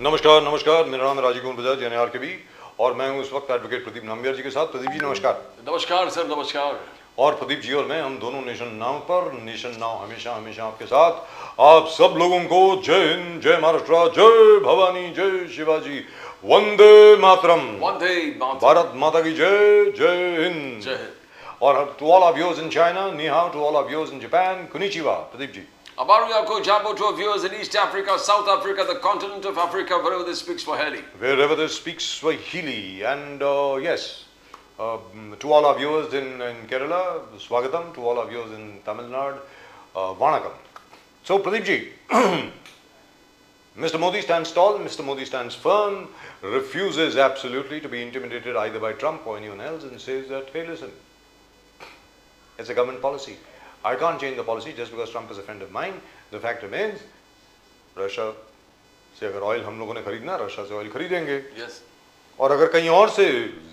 नमस्कार नमस्कार, मेरा नाम है राजीव कुमार बजाज यानी आरकेबी और मैं हूं इस वक्त एडवोकेट प्रदीप नाम्बियार जी के साथ। प्रदीप जी नमस्कार। नमस्कार सर, नमस्कार। और प्रदीप जी और मैं, हम दोनों नेशन नाउ पर, नेशन नाउ हमेशा हमेशा आपके साथ। आप सब लोगों को जय हिंद, जय महाराष्ट्र, जय भवानी, जय शिवाजी, वंदे मातरम। वंदे मातरम। भारत माता की जय, जय हिंद। जय हिंद। और to all of viewers in China, नी हाओ, to all of viewers in Japan, कुनिचिवा। Pradeep ji. Abaru Jabo to our viewers in East Africa, South Africa, the continent of Africa, wherever they speak Swahili. Wherever they speak Swahili. And yes, to all our viewers in Kerala, Swagatam. To all our viewers in Tamil Nadu, Vanakkam. So Pradeep ji, Mr. Modi stands tall, Mr. Modi stands firm, refuses absolutely to be intimidated either by Trump or anyone else, and says that, hey listen, it's a government policy. I can't change the policy just because Trump is a friend of mine. The fact remains, Russia से अगर oil हम लोगों ने खरीदना, Russia से oil खरीदेंगे। Yes. और अगर कहीं और से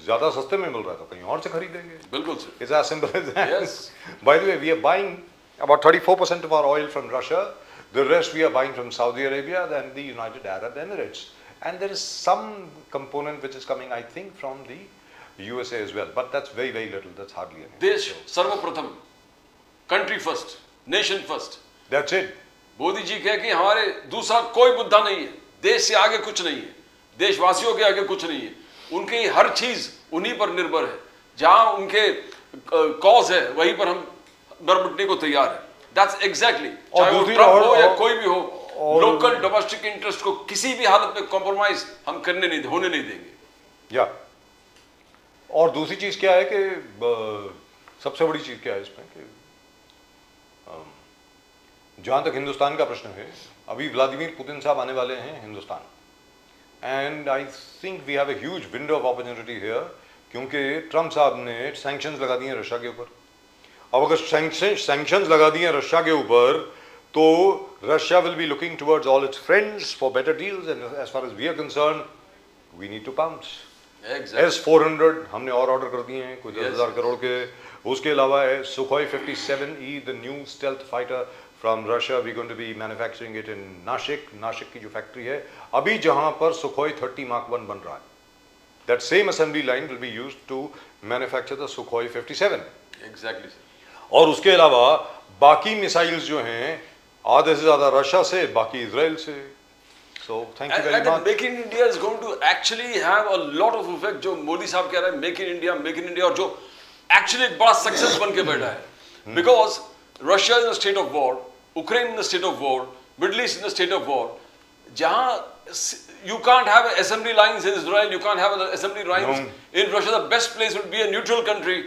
ज्यादा सस्ते में मिल रहा है तो कहीं और से खरीदेंगे। बिल्कुल sir. It's as simple as that. Yes. By the way, we are buying about 34% of our oil from Russia. The rest we are buying from Saudi Arabia and the United Arab Emirates. And there is some component which is coming, I think, from the USA as well. But that's very, very little. That's hardly anything. देश सर्वप्रथम, country first, nation first. That's it. Modi ji कहे कि हमारे दूसरा कोई मुद्दा नहीं है, देश से आगे कुछ नहीं है, देशवासियों के आगे कुछ नहीं है, उनकी हर चीज उन्हीं पर निर्भर है, जहां उनके कॉज है वहीं पर हम बरबटने को तैयार है। दैट्स एग्जैक्टली, चाहे वो ट्रम्प हो या कोई भी हो, लोकल डोमेस्टिक इंटरेस्ट को किसी भी हालत में कॉम्प्रोमाइज हम होने नहीं देंगे। या और दूसरी चीज क्या है कि सबसे बड़ी चीज क्या है इसमें कि जहां तक हिंदुस्तान का प्रश्न है, अभी व्लादिमीर पुतिन साहब आने वाले हैं Hindustan, and I think we have a huge window of opportunity here, क्योंकि ट्रम्प साहब ने सैंक्शंस लगा दिए रशिया के ऊपर। अब अगर सैंक्शंस लगा दिए रशिया के ऊपर तो Russia will be looking towards all its friends for better deals, and as far as we are concern we need to pounce. S-400 हमने और ऑर्डर कर दिए हैं, कोई 10,000 करोड़ के। उसके अलावा है Sukhoi 57E, the new stealth fighter from Russia, we going to be manufacturing it in Nashik. Nashik की जो फैक्ट्री है अभी, जहां पर सुखोई 30 Mark 1 बन रहा है, that same assembly line will be used to manufacture the Sukhoi 57। Exactly. और उसके अलावा बाकी मिसाइल्स जो हैं आधे से ज्यादा रशिया से, बाकी इजराइल से। So thank you very much. Make in India is going to actually have a lot of effect। जो मोदी साहब कह रहे हैं मेक इन इंडिया, और जो एक्चुअली एक बड़ा सक्सेस बन के बैठा है, because Russia in the state of war, Ukraine in the state of war, middle east in the state of war, जहां you can't have assembly lines in Israel, you can't have assembly lines in Russia. The best place would be a neutral country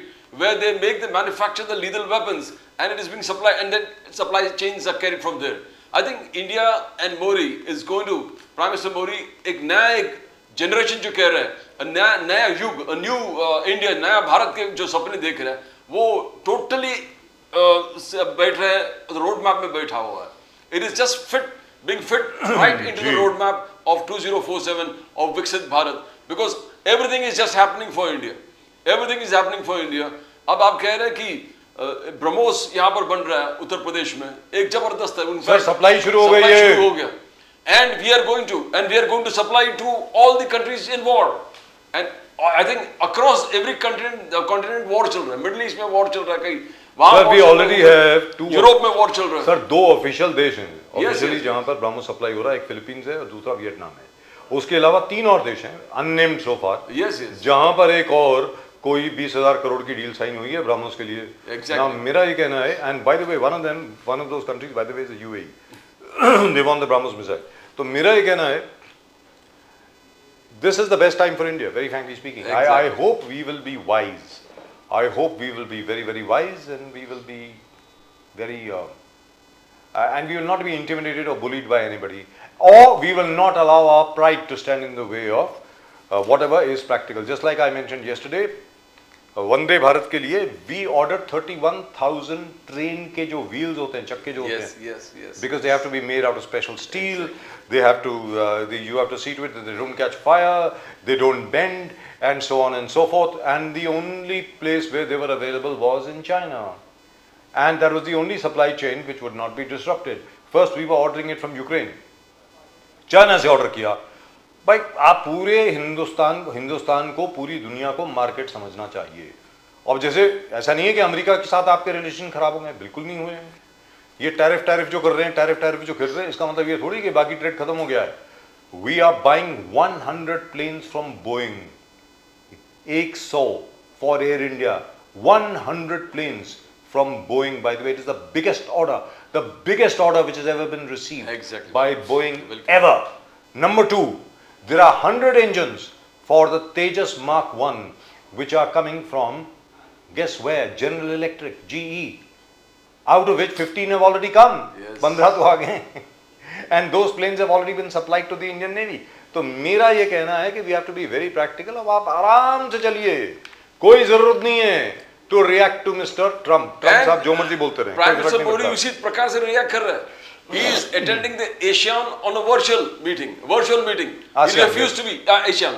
where they manufacture the lethal weapons, and it is being supplied, and then supply chains are carried from there. I think India and Modi is going to, Prime Minister Modi, एक generation जो कह रहे हैं, नया युग, new India, नया भारत के जो सपने देख रहे हैं, वो टोटली बैठ रहे हैं, रोड मैप में बैठा हुआ है। It is just being fit right into the road map of 2047 of विकसित Bharat, because everything is just happening for India, everything is happening for India। अब आप कह रहे हैं कि ब्रह्मोस यहाँ पर बन रहा है उत्तर प्रदेश में, एक जबरदस्त है, सर सप्लाई शुरू हो गई है, शुरू हो गया, and we are going to supply to all the countries in war, and I think across every continent war चल रहा है, मिडिल ईस्ट में war चल रहा है, कहीं वहाँ we already have two, Europe में war चल रहा है। सर 2 ऑफिशियल देश हैं ऑफिशियली जहाँ पर ब्रह्मोस सप्लाई हो रहा है, एक फिलीपींस है और दूसरा वियतनाम है। उसके अलावा 3 और देश हैं अननेम्ड सो फार, जहाँ पर एक और कोई 20,000 करोड़ की डील साइन हुई है ब्रह्मोस के लिए। Now, मेरा ये कहना है, and by the way one of those countries by the way is the UAE, they won the BrahMos missile। तो मेरा ये कहना है, this is the best time for India, very frankly speaking। I hope we will be wise, I hope we will be very, very wise, and we will be very and we will not be intimidated or bullied by anybody, or we will not allow our pride to stand in the way of whatever is practical। Just like I mentioned yesterday, Vande Bharat के लिए we ordered 31,000 train के जो wheels होते हैं, चक्के जो होते हैं, because they have to be made out of special steel, they have to you have to see to it that they don't catch fire, they don't bend, and so on and so forth, and the only place where they were available was in China, and that was the only supply chain which would not be disrupted। First we were ordering it from Ukraine, China से order किया, भाई आप पूरे हिंदुस्तान को पूरी दुनिया को market समझना चाहिए। अब जैसे ऐसा नहीं है कि अमेरिका के साथ आपके रिलेशन खराब हो गए, बिल्कुल नहीं हुए हैं। ये टैरिफ जो कर रहे हैं, टैरिफ जो खेल रहे हैं, इसका मतलब ये थोड़ी कि बाकी ट्रेड खत्म हो गया है। We are buying 100 planes from Boeing, 100 for Air India, 100 planes from Boeing. By the way, it is the biggest order which has ever been received by Boeing ever. Number 2, there are 100 engines for the Tejas Mark 1 which are coming from, guess where? General Electric, GE. Out of which 15 have already come. Yes. 15 तो आ गए and those planes have already been supplied to the Indian Navy. तो मेरा ये कहना है कि we have to be very practical. अब आप आराम से चलिए, कोई जरूरत नहीं है to react to Mr. Trump. Trump साहब जो मर्जी बोलते रहे। प्राइम मिनिस्टर मोदी उसी प्रकार से रिएक्ट कर रहा है। He is attending the ASEAN on a virtual meeting. He refused to be ASEAN.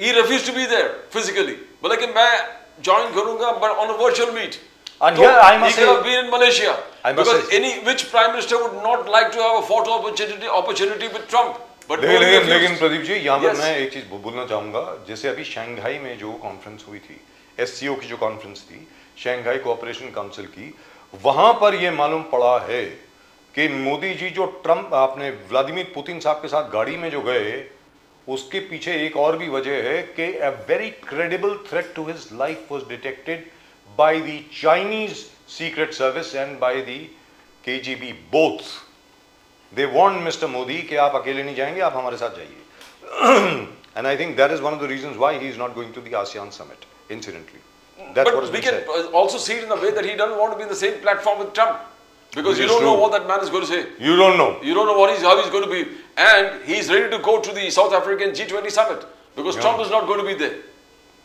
He refused to be there physically. बोला कि मैं join करूंगा but on a virtual meet. And here I must say, he could have been in Malaysia. Because which prime minister would not like to have a photo opportunity with Trump? But लेकिन प्रदीप जी यहाँ पर मैं एक चीज बोलना चाहूंगा। जैसे अभी शंघाई में जो कॉन्फ्रेंस हुई थी, SCO की जो कॉन्फ्रेंस थी, शंघाई कोऑपरेशन काउंसिल की, वहां पर यह मालूम पड़ा है कि मोदी जी जो ट्रम्प आपने व्लादिमीर पुतिन साहब के साथ गाड़ी में जो गए, उसके पीछे एक और भी वजह है कि a very credible threat to his life was detected by the Chinese secret service and by the KGB both. They warned Mr. Modi कि आप अकेले नहीं जाएंगे, आप हमारे साथ जाइए। And I think that is one of the reasons why he is not going to the ASEAN summit. Incidentally, that's but what has we been can said. Also see it in the way that he doesn't want to be in the same platform with Trump, because you don't know what that man is going to say. You don't know how he's going to be, and he's ready to go to the South African G20 summit because Trump is not going to be there.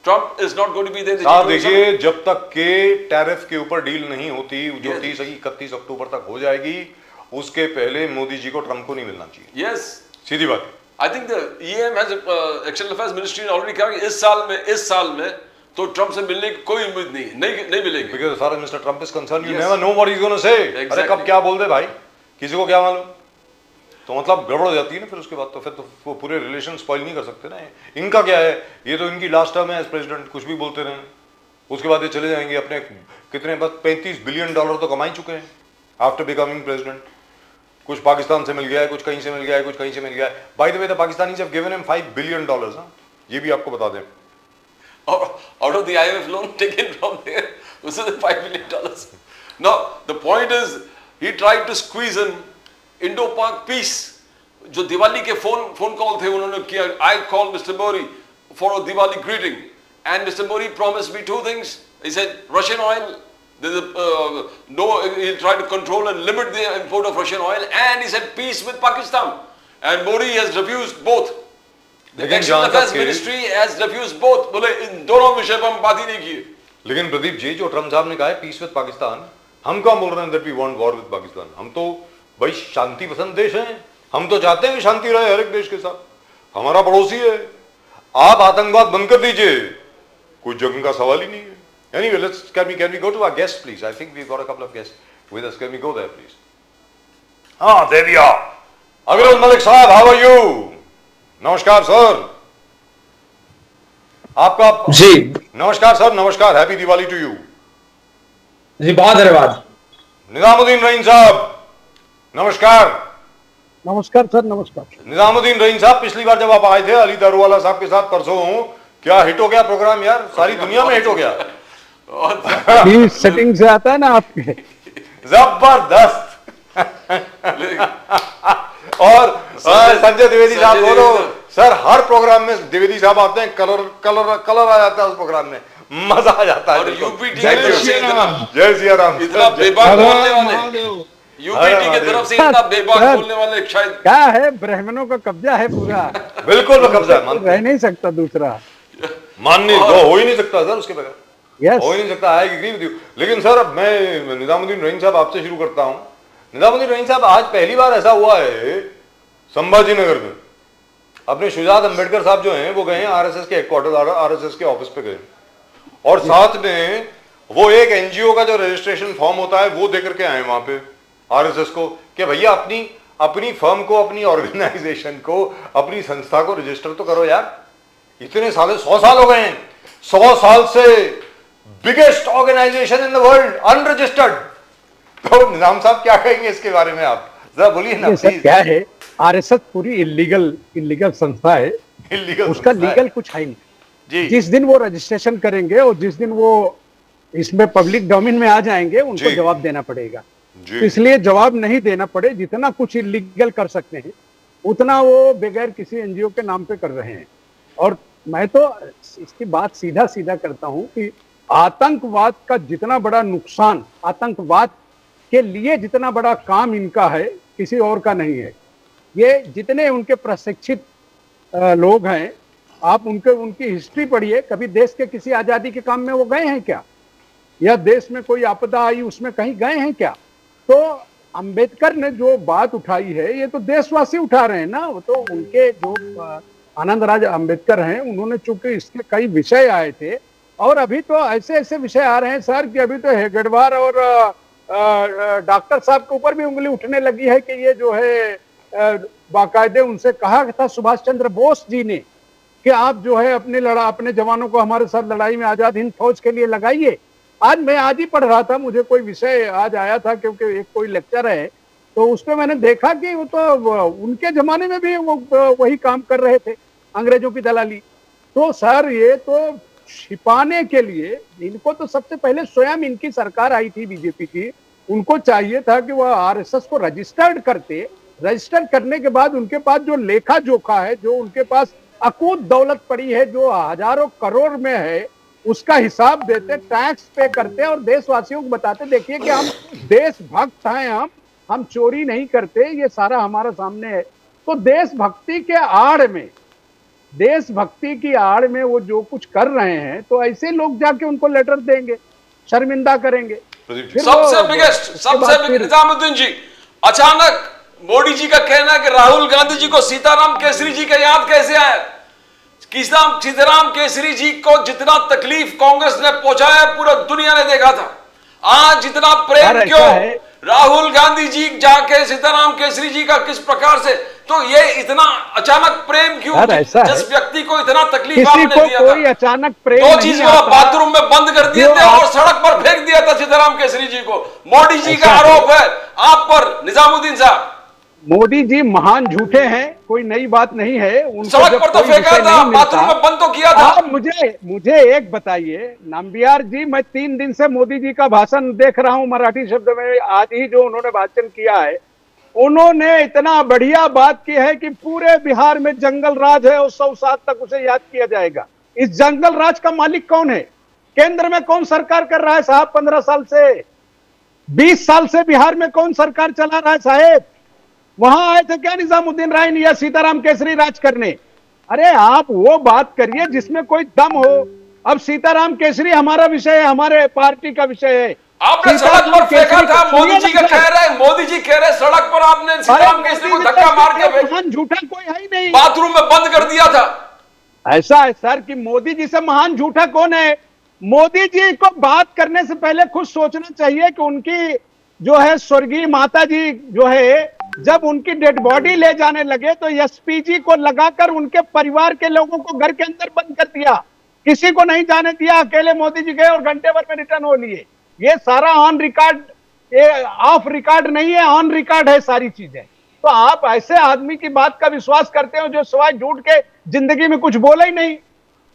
Trump is not going to be there. साहब देखिए, जब तक के tariff के ऊपर deal नहीं होती, जो 30-31 अक्टूबर तक हो जाएगी, उसके पहले मोदी जी को ट्रम्प को नहीं मिलना चाहिए। Yes, सीधी बात। I think the EM has External Affairs Ministry already कहा कि इस साल में तो ट्रम्प से मिलने की कोई उम्मीद नहीं मिलेगी। Because as far as Mr. Trump is concerned, you never know what he's going to say. अरे कब क्या बोल दे भाई, किसी को क्या मालूम। तो मतलब गड़बड़ हो जाती है ना फिर उसके बाद, तो फिर तो वो पूरे रिलेशन स्पॉइल नहीं कर सकते ना। इनका क्या है, ये तो इनकी लास्ट टर्म है एज प्रेसिडेंट, कुछ भी बोलते रहे, उसके बाद ये चले जाएंगे अपने कितने बस $35 बिलियन तो कमा ही चुके हैं आफ्टर बिकमिंग प्रेसिडेंट। कुछ पाकिस्तान से मिल गया है, कुछ कहीं से मिल गया है, कुछ कहीं से मिल गया है। By the way the Pakistanis have given him $5 billion, ये भी आपको बता दें। Out of the IMF loan taken from there, this is $5 billion. Now, the point is, he tried to squeeze in Indo-Pak peace. जो दिवाली के phone call थे उन्होंने किया, I called Mr. Modi for a Diwali greeting, and Mr. Modi promised me 2 things. He said Russian oil, he'll try to control and limit the import of Russian oil, and he said peace with Pakistan. And Modi has refused both. The External Affairs Ministry has refused both. बोले इन दोनों विषय पर हम बात ही नहीं की। लेकिन प्रदीप जी, जो ट्रम्प साहब ने कहा है पीस विद पाकिस्तान, हम कहाँ बोल रहे हैं that we want war with Pakistan. हम तो भाई शांति पसंद देश हैं, हम तो चाहते हैं कि शांति रहे हर एक देश के साथ, हमारा पड़ोसी है। आप आतंकवाद बंद कर दीजिए, कोई जंग का सवाल ही नहीं है। Anyway, can we go to our guest please? I think we've got a couple of guests with us. Can we go there please? There we are. Aviral Malik साहब, how are you? नमस्कार sir. आपका जी नमस्कार sir, नमस्कार, happy Diwali to you. जी बहुत धन्यवाद। निजामुद्दीन रहीम साहब, नमस्कार। नमस्कार सर, नमस्कार। निजामुद्दीन रहीम साहब, पिछली बार जब आप आए थे अली दारूवाला साहब के साथ परसों, क्या हिट हो गया प्रोग्राम यार, सारी दुनिया में हिट हो गया। सेटिंग से आता है ना आपके, जबरदस्त। और संजय द्विवेदी साहब बोलो सर, हर प्रोग्राम में द्विवेदी साहब आते हैं, कलर आ जाता है उस प्रोग्राम में, मजा आ जाता है। और यूपीटी जय सिया राम। इतना बेबाक बोलने वाले, यूपीटी की तरफ से इतना बेबाक बोलने वाले शायद क्या है, ब्राह्मणों का कब्जा है पूरा। बिल्कुल कब्जा है, रह नहीं सकता दूसरा, मानने हो ही नहीं सकता सर उसके बगैर, यस हो ही नहीं सकता। I agree with you. लेकिन सर अब मैं निजामुद्दीन रहीम साहब आपसे शुरू करता हूँ। निजामुद्दीन रहीम साहब, आज पहली बार ऐसा हुआ है संभाजी नगर में, अपने शुजात अंबेडकर साहब जो हैं वो गए हैं आरएसएस के हेडक्वार्टर, आरएसएस के ऑफिस पे गए, और साथ में वो एक एनजीओ का जो रजिस्ट्रेशन फॉर्म होता है वो देकर के आए वहां पे आरएसएस को कि भैया अपनी फर्म को, अपनी ऑर्गेनाइजेशन को, अपनी संस्था को रजिस्टर तो करो यार। इतने साल, 100 साल हो गए हैं, 100 साल से biggest organisation in the world unregistered. तो निजाम साहब क्या कहेंगे इसके बारे में, आप जरा बोलिए ना ये सर प्लीज। क्या है, आरएसएस पूरी इलीगल संस्था है, इलीगल उसका संस्था है। लीगल कुछ है नहीं। जी जिस दिन वो रजिस्ट्रेशन करेंगे और जिस दिन वो इसमें पब्लिक डोमेन में आ जाएंगे, उनको जी। जवाब देना पड़ेगा। जी तो इसलिए जवाब नहीं देना पड़े, जितना कुछ इलीगल कर सकते हैं उतना वो बगैर किसी एनजीओ के नाम पे कर रहे हैं। और मैं तो इसकी बात सीधा सीधा करता हूं कि आतंकवाद का जितना बड़ा नुकसान, आतंकवाद के लिए जितना बड़ा काम इनका है, किसी और का नहीं है। ये जितने उनके प्रशिक्षित लोग हैं, आप उनकी हिस्ट्री पढ़िए। कभी देश के किसी आजादी के काम में वो गए हैं क्या, या देश में कोई आपदा आई उसमें कहीं गए हैं क्या? तो अंबेडकर ने जो बात उठाई है, ये तो देशवासी उठा रहे हैं ना। वो तो उनके जो आनंद राज अंबेडकर हैं, उन्होंने चूंकि इसके कई विषय आए थे, और अभी तो ऐसे ऐसे विषय आ रहे हैं सर कि अभी तो हेगड़वार और डॉक्टर साहब के ऊपर भी उंगली उठने लगी है कि ये जो है बाकायदे उनसे कहा था सुभाष चंद्र बोस जी ने कि आप जो है अपने जवानों को हमारे साथ लड़ाई में आजाद हिंद फौज के लिए लगाइए। मैं आज ही पढ़ रहा था, मुझे कोई विषय आज आया था क्योंकि एक कोई लेक्चर है, तो उसमें मैंने देखा कि वो तो उनके जमाने में भी वो वही काम कर रहे थे, अंग्रेजों की दलाली। तो सर ये तो छिपाने के लिए इनको तो सबसे पहले स्वयं इनकी सरकार आई थी बीजेपी की, उनको चाहिए था कि वह आरएसएस को रजिस्टर्ड करते। रजिस्टर करने के बाद उनके पास जो लेखा जोखा है, जो उनके पास अकूत दौलत पड़ी है, जो हजारों करोड़ में है, उसका हिसाब देते, टैक्स पे करते और देशवासियों को बताते देखिए कि हम देशभक्त हैं, हम चोरी नहीं करते, ये सारा हमारा सामने है। तो देशभक्ति के आड़ में, देशभक्ति की आड़ में वो जो कुछ कर रहे हैं, तो ऐसे लोग जाके उनको लेटर देंगे, शर्मिंदा करेंगे। प्रदीप जी, सबसे बिगेस्ट निजामुद्दीन जी, अचानक मोदी जी का कहना है कि राहुल गांधी जी को सीताराम केसरी जी का याद कैसे आया? सीताराम केसरी जी को जितना तकलीफ कांग्रेस ने पहुंचाया पूरा दुनिया ने देखा था। आज जितना प्रेम क्यों राहुल गांधी जी जाके सीताराम केसरी जी का किस प्रकार से, तो ये इतना अचानक प्रेम क्यों? जिस व्यक्ति को इतना तकलीफ आपने दिया था, कोई अचानक प्रेम 2 चीज बाथरूम में बंद कर दिए थे और सड़क पर फेंक दिया था सीताराम केसरी जी को। मोदी जी का आरोप है आप पर निजामुद्दीन साहब। मोदी जी महान झूठे हैं, कोई नई बात नहीं है। उनको सड़क पर तो फेंका था, बाथरूम में बंद तो किया था। मुझे एक बताइए नाम्बियार जी, मैं 3 दिन से मोदी जी का भाषण देख रहा हूं मराठी शब्द में। आज ही जो उन्होंने भाषण किया है, उन्होंने इतना बढ़िया बात की है कि पूरे बिहार में जंगल राज है और 100 साल तक उसे याद किया जाएगा। इस जंगल राज का मालिक कौन है? केंद्र में कौन सरकार कर रहा है साहब? 15 साल से, 20 साल से बिहार में कौन सरकार चला रहा है साहेब? वहां आए थे क्या निजामुद्दीन राय या सीताराम केसरी राज करने? अरे आप वो बात करिए जिसमें कोई दम हो। अब सीताराम केसरी हमारा विषय है, हमारे पार्टी का विषय है। आपने सड़क पर फेंका था, मोदी जी का कह रहे हैं, मोदी जी कह रहे हैं सड़क पर आपने सीताराम केसरी को धक्का मार के झूठा कोई है ही नहीं, बाथरूम में बंद कर दिया था। ऐसा है सर कि मोदी जी से महान झूठा कौन है? मोदी जी को बात करने से पहले खुद सोचना चाहिए कि उनकी जो है स्वर्गीय माता जी जो है, जब उनकी डेड बॉडी ले जाने लगे तो एसपीजी को लगाकर उनके परिवार के लोगों को घर के अंदर बंद कर दिया, किसी को नहीं जाने दिया। अकेले मोदी जी गए और घंटे भर में रिटर्न हो लिए। ये सारा ऑन रिकॉर्ड, ये ऑफ रिकॉर्ड नहीं है, ऑन रिकॉर्ड है सारी चीजें। तो आप ऐसे आदमी की बात का विश्वास करते हो जो सिवाय झूठ के जिंदगी में कुछ बोला ही नहीं।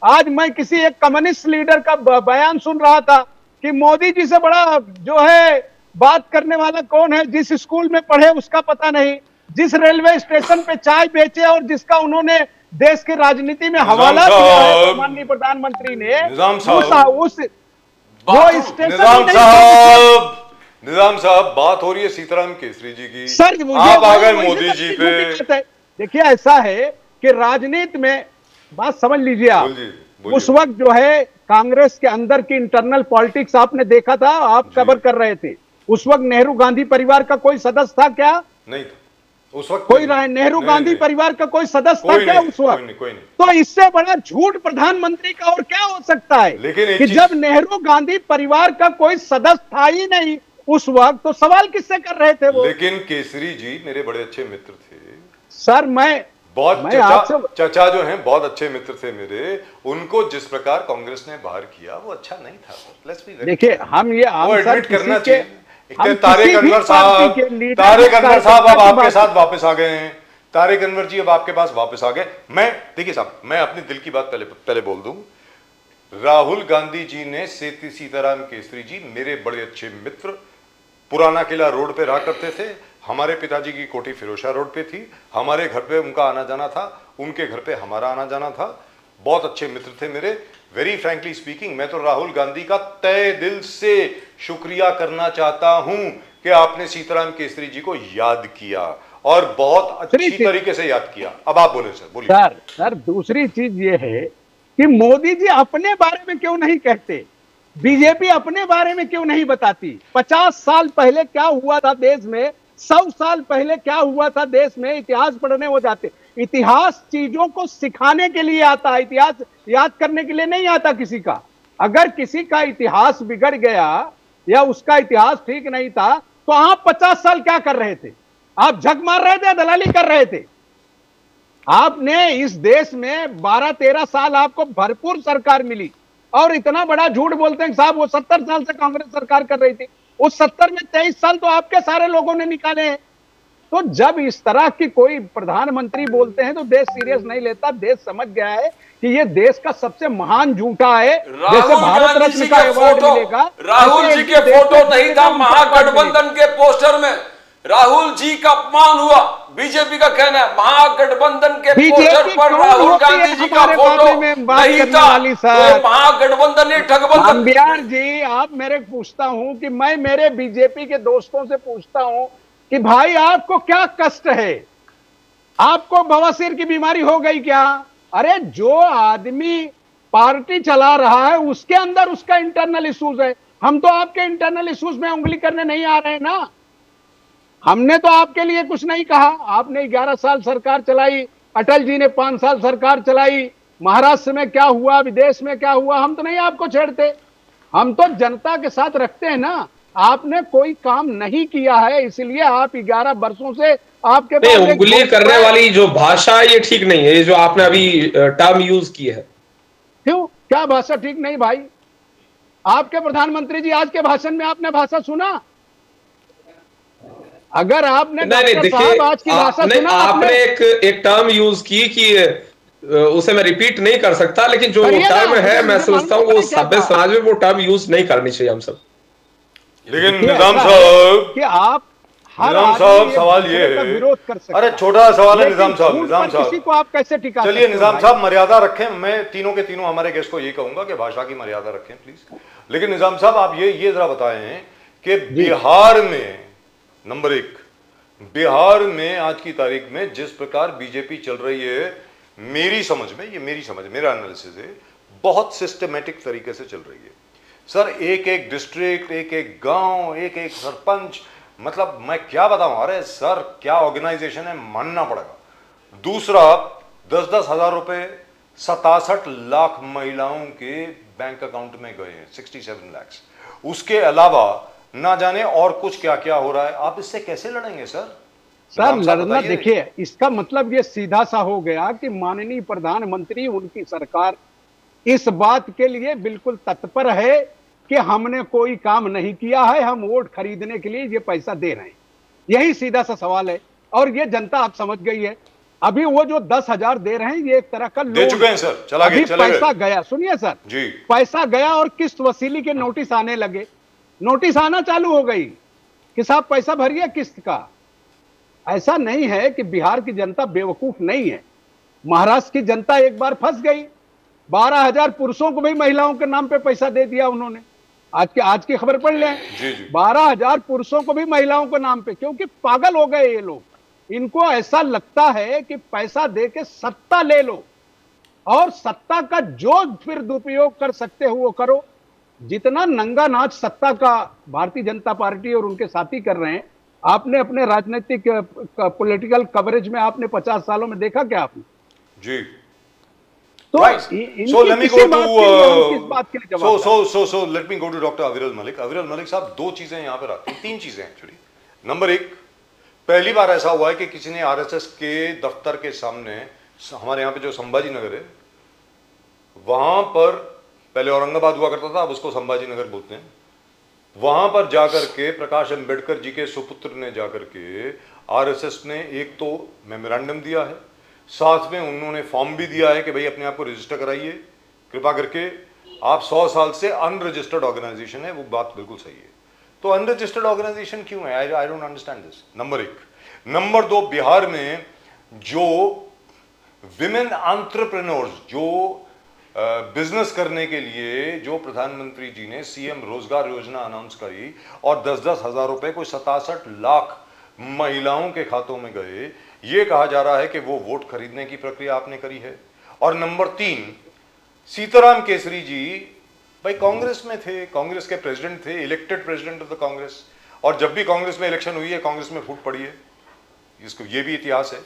आज मैं किसी एक कम्युनिस्ट लीडर का बयान सुन रहा था कि मोदी जी से बड़ा जो है बात करने वाला कौन है? जिस स्कूल में पढ़े उसका पता नहीं, जिस रेलवे स्टेशन पे चाय बेचे और जिसका उन्होंने देश की राजनीति में हवाला दिया है माननीय प्रधानमंत्री ने, निजाम साहब बात हो रही है सीताराम केसरी जी की, सर आप आ गए मोदी जी पे। देखिए ऐसा है कि राजनीति में बात समझ लीजिए आप, उस वक्त जो है कांग्रेस के अंदर की इंटरनल पॉलिटिक्स आपने देखा था, आप कवर कर रहे थे। उस वक्त नेहरू गांधी परिवार का कोई सदस्य था क्या? नहीं था उस वक्त कोई नेहरू गांधी परिवार का कोई सदस्य था क्या उस वक्त? कोई नहीं। तो इससे बड़ा झूठ प्रधानमंत्री का और क्या हो सकता है? लेकिन कि जब नेहरू गांधी परिवार का कोई सदस्य था ही नहीं उस वक्त तो सवाल किससे कर रहे थे वो? लेकिन केसरी जी मेरे बड़े अच्छे मित्र थे सर मैं बहुत। आपसे चचा जो हैं बहुत अच्छे मित्र थे मेरे, उनको जिस प्रकार कांग्रेस ने बाहर किया वो अच्छा नहीं था सर। लेट्स बी देखिए, हम ये वो आम सर एडमिट करना किसी के चाहिए। हम तारिक किसी भी अनवर पार्टी के लीडर तारिक अनवर साहब अब कार्यकर्ता की आपके बात- साथ वापस आ गए हैं। तारिक अनवर जी अब आपके पास वापस आ गए। मैं देखिए साहब, मैं अपने दिल की बात पहले बोल दूं। राहुल गांधी जी ने सीताराम केसरी जी मेरे बड़े अच्छे मित्र, पुराना किला रोड पे रहा करते थे। हमारे पिताजी की कोठी फिरोशा रोड पे थी। हमारे घर पे उनका आना जाना था, उनके घर पे हमारा आना जाना था। बहुत अच्छे मित्र थे मेरे। वेरी फ्रैंकली स्पीकिंग, मैं तो राहुल गांधी का तहे दिल से शुक्रिया करना चाहता हूं कि आपने सीताराम केसरी जी को याद किया और बहुत अच्छी तरीके से याद किया। अब आप बोले सर, बोलिए। सर दूसरी चीज ये है कि मोदी जी अपने बारे में क्यों नहीं कहते, बीजेपी अपने बारे में क्यों नहीं बताती? 50 साल पहले क्या हुआ था देश में, 100 साल पहले क्या हुआ था देश में, इतिहास पढ़ने हो जाते। इतिहास चीजों को सिखाने के लिए आता है, इतिहास याद करने के लिए नहीं आता किसी का। अगर किसी का इतिहास बिगड़ गया या उसका इतिहास ठीक नहीं था तो आप 50 साल क्या कर रहे थे? आप झक मार रहे थे, दलाली कर रहे थे। आपने इस देश में 12-13 साल आपको भरपूर सरकार मिली और इतना बड़ा झूठ बोलते हैं साहब वो 70 साल से कांग्रेस सरकार कर रही थी। उस 70 में 23 साल तो आपके सारे लोगों ने निकाले हैं। तो जब इस तरह की कोई प्रधानमंत्री बोलते हैं तो देश सीरियस नहीं लेता। देश समझ गया है कि ये देश का सबसे महान झूठा है। जैसे भारत रत्न का अवार्ड मिलेगा, राहुल जी के फोटो नहीं था महागठबंधन के पोस्टर में। राहुल जी का अपमान हुआ। बीजेपी का कहना है महागठबंधन के पोस्टर पर राहुल गांधी जी का फोटो नहीं था, तो महागठबंधन ने ठगबंधन। अंबियार जी, आप मेरे पूछता हूं कि मैं मेरे बीजेपी के दोस्तों से पूछता हूं कि भाई आपको क्या कष्ट है? आपको बवासीर की बीमारी हो गई क्या? अरे जो आदमी पार्टी चला रहा है उसके अंदर उसका इंटरनल इश्यूज है। हम तो आपके इंटरनल इश्यूज में उंगली करने नहीं आ रहे हैं ना। हमने तो आपके लिए कुछ नहीं कहा। आपने 11 साल सरकार चलाई, अटल जी ने 5 साल सरकार चलाई। महाराष्ट्र में क्या हुआ, विदेश में क्या हुआ, हम तो नहीं आपको छेड़ते। हम तो जनता के साथ रखते हैं ना। आपने कोई काम नहीं किया है, इसलिए आप 11 वर्षों से आपके पास उंगली करने वाली जो भाषा है ये ठीक नहीं है, ये जो आपने अभी टर्म यूज की है। क्यों, क्या भाषा ठीक नहीं भाई? आपके प्रधानमंत्री जी आज के भाषण में आपने भाषा सुना? अगर आपने नहीं देखिए, आज की भाषा सुना, आपने एक टर्म यूज की कि उसे मैं रिपीट नहीं कर सकता, लेकिन जो टर्म है मैं समझता हूँ वो सभ्य समाज में वो टर्म यूज नहीं करनी चाहिए हम सब। लेकिन निजाम साहब कि आप निजाम साहब सवाल ये है, विरोध कर सकते। अरे छोटा सवाल है निजाम साहब, किसी को आप कैसे टिका? चलिए निजाम साहब मर्यादा रखें। मैं तीनों के तीनों हमारे गेस्ट को ये कहूंगा कि भाषा की मर्यादा रखें प्लीज। लेकिन निजाम साहब आप ये जरा बताएं कि बिहार में नंबर 1, बिहार में आज की तारीख में जिस प्रकार बीजेपी चल रही है, मेरी समझ में, ये मेरी समझ, मेरा एनालिसिस है, बहुत सिस्टमेटिक तरीके से चल रही है सर। एक एक डिस्ट्रिक्ट, एक एक गांव, एक एक सरपंच, मतलब मैं क्या बताऊं। अरे सर क्या ऑर्गेनाइजेशन है, मानना पड़ेगा। दूसरा 10-10 हजार रुपए 67 लाख महिलाओं के बैंक अकाउंट में गए हैं, 67 लाख। उसके अलावा ना जाने और कुछ क्या क्या हो रहा है। आप इससे कैसे लड़ेंगे सर? सर लड़ना, देखिए इसका मतलब ये सीधा सा हो गया कि माननीय प्रधानमंत्री, उनकी सरकार इस बात के लिए बिल्कुल तत्पर है कि हमने कोई काम नहीं किया है, हम वोट खरीदने के लिए ये पैसा दे रहे हैं। यही सीधा सा सवाल है और ये जनता आप समझ गई है। अभी वो जो 10,000 दे रहे हैं ये एक तरह का दे चुके हैं सर। चला गया, पैसा गया, सुनिए सर जी, पैसा गया और किस्त वसूली के नोटिस आने लगे। नोटिस आना चालू हो गई कि साहब पैसा भरिए किस्त का। ऐसा नहीं है कि बिहार की जनता बेवकूफ नहीं है। महाराष्ट्र की जनता एक बार फंस गई। 12,000 पुरुषों को भी महिलाओं के नाम पे पैसा दे दिया उन्होंने। आज की खबर पढ़ लें, 12,000 पुरुषों को भी महिलाओं के नाम पे, क्योंकि पागल हो गए ये लोग। इनको ऐसा लगता है कि पैसा दे के सत्ता ले लो और सत्ता का जो फिर दुरुपयोग कर सकते हो वो करो। जितना नंगा नाच सत्ता का भारतीय जनता पार्टी और उनके साथी कर रहे हैं, आपने अपने राजनीतिक पॉलिटिकल कवरेज में आपने 50 सालों में देखा क्या आपने? जी तो Right. इनकी So let me किसी go बात to के लिए हम किस बात के लिए जवाब let me go to Dr. Aviral Malik. Aviral Malik साहब, दो चीजें यहाँ पर आती हैं, तीन चीजें एक्चुअली। नंबर एक, पहली बार ऐसा हुआ है कि किसी ने आरएसएस के दफ्तर के सामने, हमारे यहाँ पे जो संभाजी नगर है, वहां पर पहले औरंगाबाद हुआ करता था, अब उसको संभाजी नगर बोलते हैं, वहां पर जाकर के प्रकाश अंबेडकर जी के सुपुत्र ने जाकर के आरएसएस ने एक तो मेमोरेंडम दिया है, साथ में उन्होंने फॉर्म भी दिया है कि भाई अपने आप को रजिस्टर कराइए कृपा करके, आप 100 साल से अनरजिस्टर्ड ऑर्गेनाइजेशन है, वो बात बिल्कुल सही है। तो अनरजिस्टर्ड ऑर्गेनाइजेशन क्यों है? I don't understand this, number एक। नंबर दो, बिहार में जो विमेन एंटरप्रेन्योर्स, जो बिजनेस करने के लिए जो प्रधानमंत्री जी ने सीएम रोजगार योजना अनाउंस करी और 10-10 हजार रुपए कोई 67 लाख महिलाओं के खातों में गए, ये कहा जा रहा है कि वो वोट खरीदने की प्रक्रिया आपने करी है। और नंबर तीन, सीताराम केसरी जी भाई कांग्रेस में थे, कांग्रेस के प्रेसिडेंट थे, elected president of the Congress, और जब भी कांग्रेस में इलेक्शन हुई है कांग्रेस में फूट पड़ी है, इसको ये भी इतिहास है।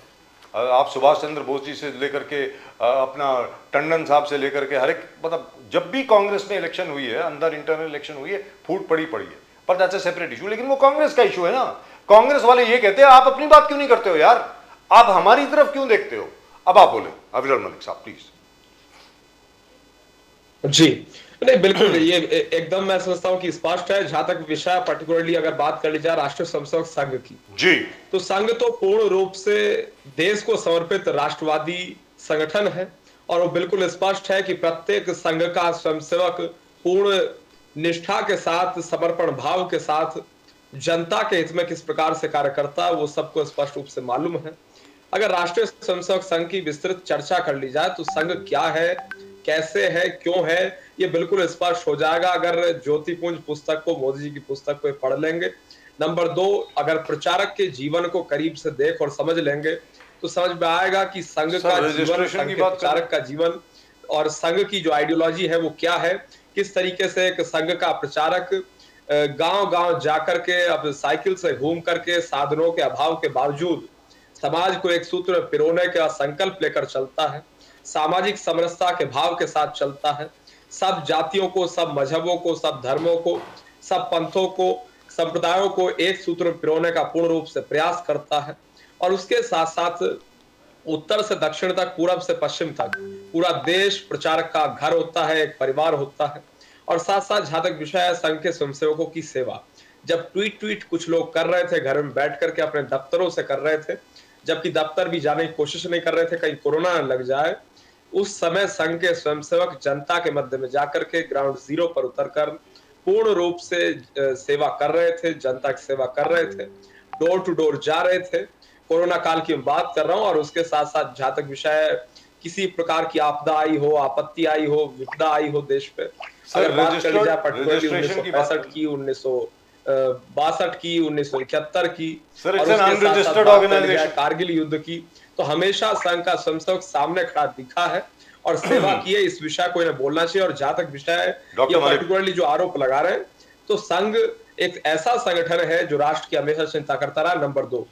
आप सुभाष चंद्र बोस जी से लेकर के अपना टंडन साहब से लेकर के हर एक, मतलब जब भी कांग्रेस में इलेक्शन हुई है, अंदर इंटरनल इलेक्शन हुई है, फूट पड़ी है। पर दैट्स अ सेपरेट इशू। लेकिन वो कांग्रेस का इशू है ना। कांग्रेस वाले ये कहते हैं आप अपनी बात क्यों नहीं करते हो यार, आप हमारी तरफ क्यों देखते हो? अब आप बोले अविरल मलिक साहब प्लीज। जी नहीं, बिल्कुल ये एकदम मैं समझता हूं कि स्पष्ट है। जहां तक विषय पर्टिकुलरली अगर बात कर ली जाए राष्ट्रीय स्वयंसेवक संघ की, जी, तो संघ तो पूर्ण रूप से देश को समर्पित राष्ट्रवादी संगठन है, और वो बिल्कुल स्पष्ट है कि प्रत्येक संघ का स्वयंसेवक पूर्ण निष्ठा के साथ, समर्पण भाव के साथ जनता के हित में किस प्रकार से कार्य करता है, वो सबको स्पष्ट रूप से मालूम है। अगर राष्ट्रीय स्वयंसेवक संघ की विस्तृत चर्चा कर ली जाए तो संघ क्या है, कैसे है, क्यों है, ये बिल्कुल स्पष्ट हो जाएगा अगर ज्योतिपुंज पुस्तक को, मोदी जी की पुस्तक को पढ़ लेंगे। नंबर दो, अगर प्रचारक के जीवन को करीब से देख और समझ लेंगे तो समझ में आएगा कि संघ का जीवन, संघ के प्रचारक का जीवन और संघ की जो आइडियोलॉजी है वो क्या है, किस तरीके से एक संघ का प्रचारक गांव-गांव जाकर के, अब साइकिल से घूम करके, साधनों के अभाव के बावजूद समाज को एक सूत्र में पिरोने का संकल्प लेकर चलता है, सामाजिक समरसता के भाव के साथ चलता है, सब जातियों को, सब मजहबों को, सब धर्मों को, सब पंथों को, संप्रदायों को एक सूत्र में पिरोने का पूर्ण रूप से प्रयास करता है। और उसके साथ साथ उत्तर से दक्षिण तक, पूरब से पश्चिम तक पूरा देश प्रचारक का घर होता है, एक परिवार होता है। और साथ साथ जहां तक विषय है संघ के स्वयंसेवकों की सेवा, जब ट्वीट कुछ लोग कर रहे थे, घर में बैठ करके अपने दफ्तरों से कर रहे थे, जबकि दफ्तर भी जाने की कोशिश नहीं कर रहे थे कहीं कोरोना न लग जाए, उस समय संघ के स्वयंसेवक जनता के मध्य में जाकर के ग्राउंड जीरो पर उतरकर पूर्ण रूप से सेवा कर रहे थे, जनता की सेवा कर रहे थे, डोर टू डोर जा रहे थे। कोरोना काल की मैं बात कर रहा हूं। और उसके साथ साथ जहां तक विषय किसी प्रकार की आपदा आई हो, आपत्ति आई हो, विपदा आई हो देश पे, अगर बात कर ली जाए पर्टिकुलरली 1965 की, 1962 की, 1971 की, और उसके साथ साथ बात कर ली जाए कारगिल युद्ध की, तो हमेशा संघ का स्वयंसेवक सामने खड़ा दिखा है और सेवा की है। इस विषय को इन्हें बोलना चाहिए। और जहां तक विषय है ये पर्टिकुलरली जो आरोप लगा रहे हैं, तो संघ एक ऐसा संगठन है जो राष्ट्र की हमेशा चिंता करता रहा। नंबर दो,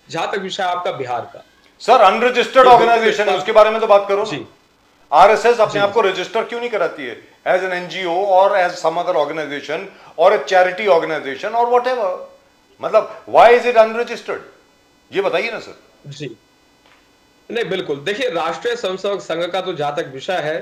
जहां तक विषय आपका बिहार का, सर अनरजिस्टर्ड ऑर्गेनाइजेशन है, उसके बारे में तो बात करो जी। आरएसएस अपने आप को रजिस्टर क्यों नहीं कराती है एज एन एनजीओ और एज सम अदर ऑर्गेनाइजेशन और ए चैरिटी ऑर्गेनाइजेशन और व्हाटएवर, मतलब व्हाई इज इट अनरजिस्टर्ड, ये बताइए ना सर। जी नहीं, बिल्कुल देखिए, राष्ट्रीय स्वयंसेवक संघ का तो जहां तक विषय है,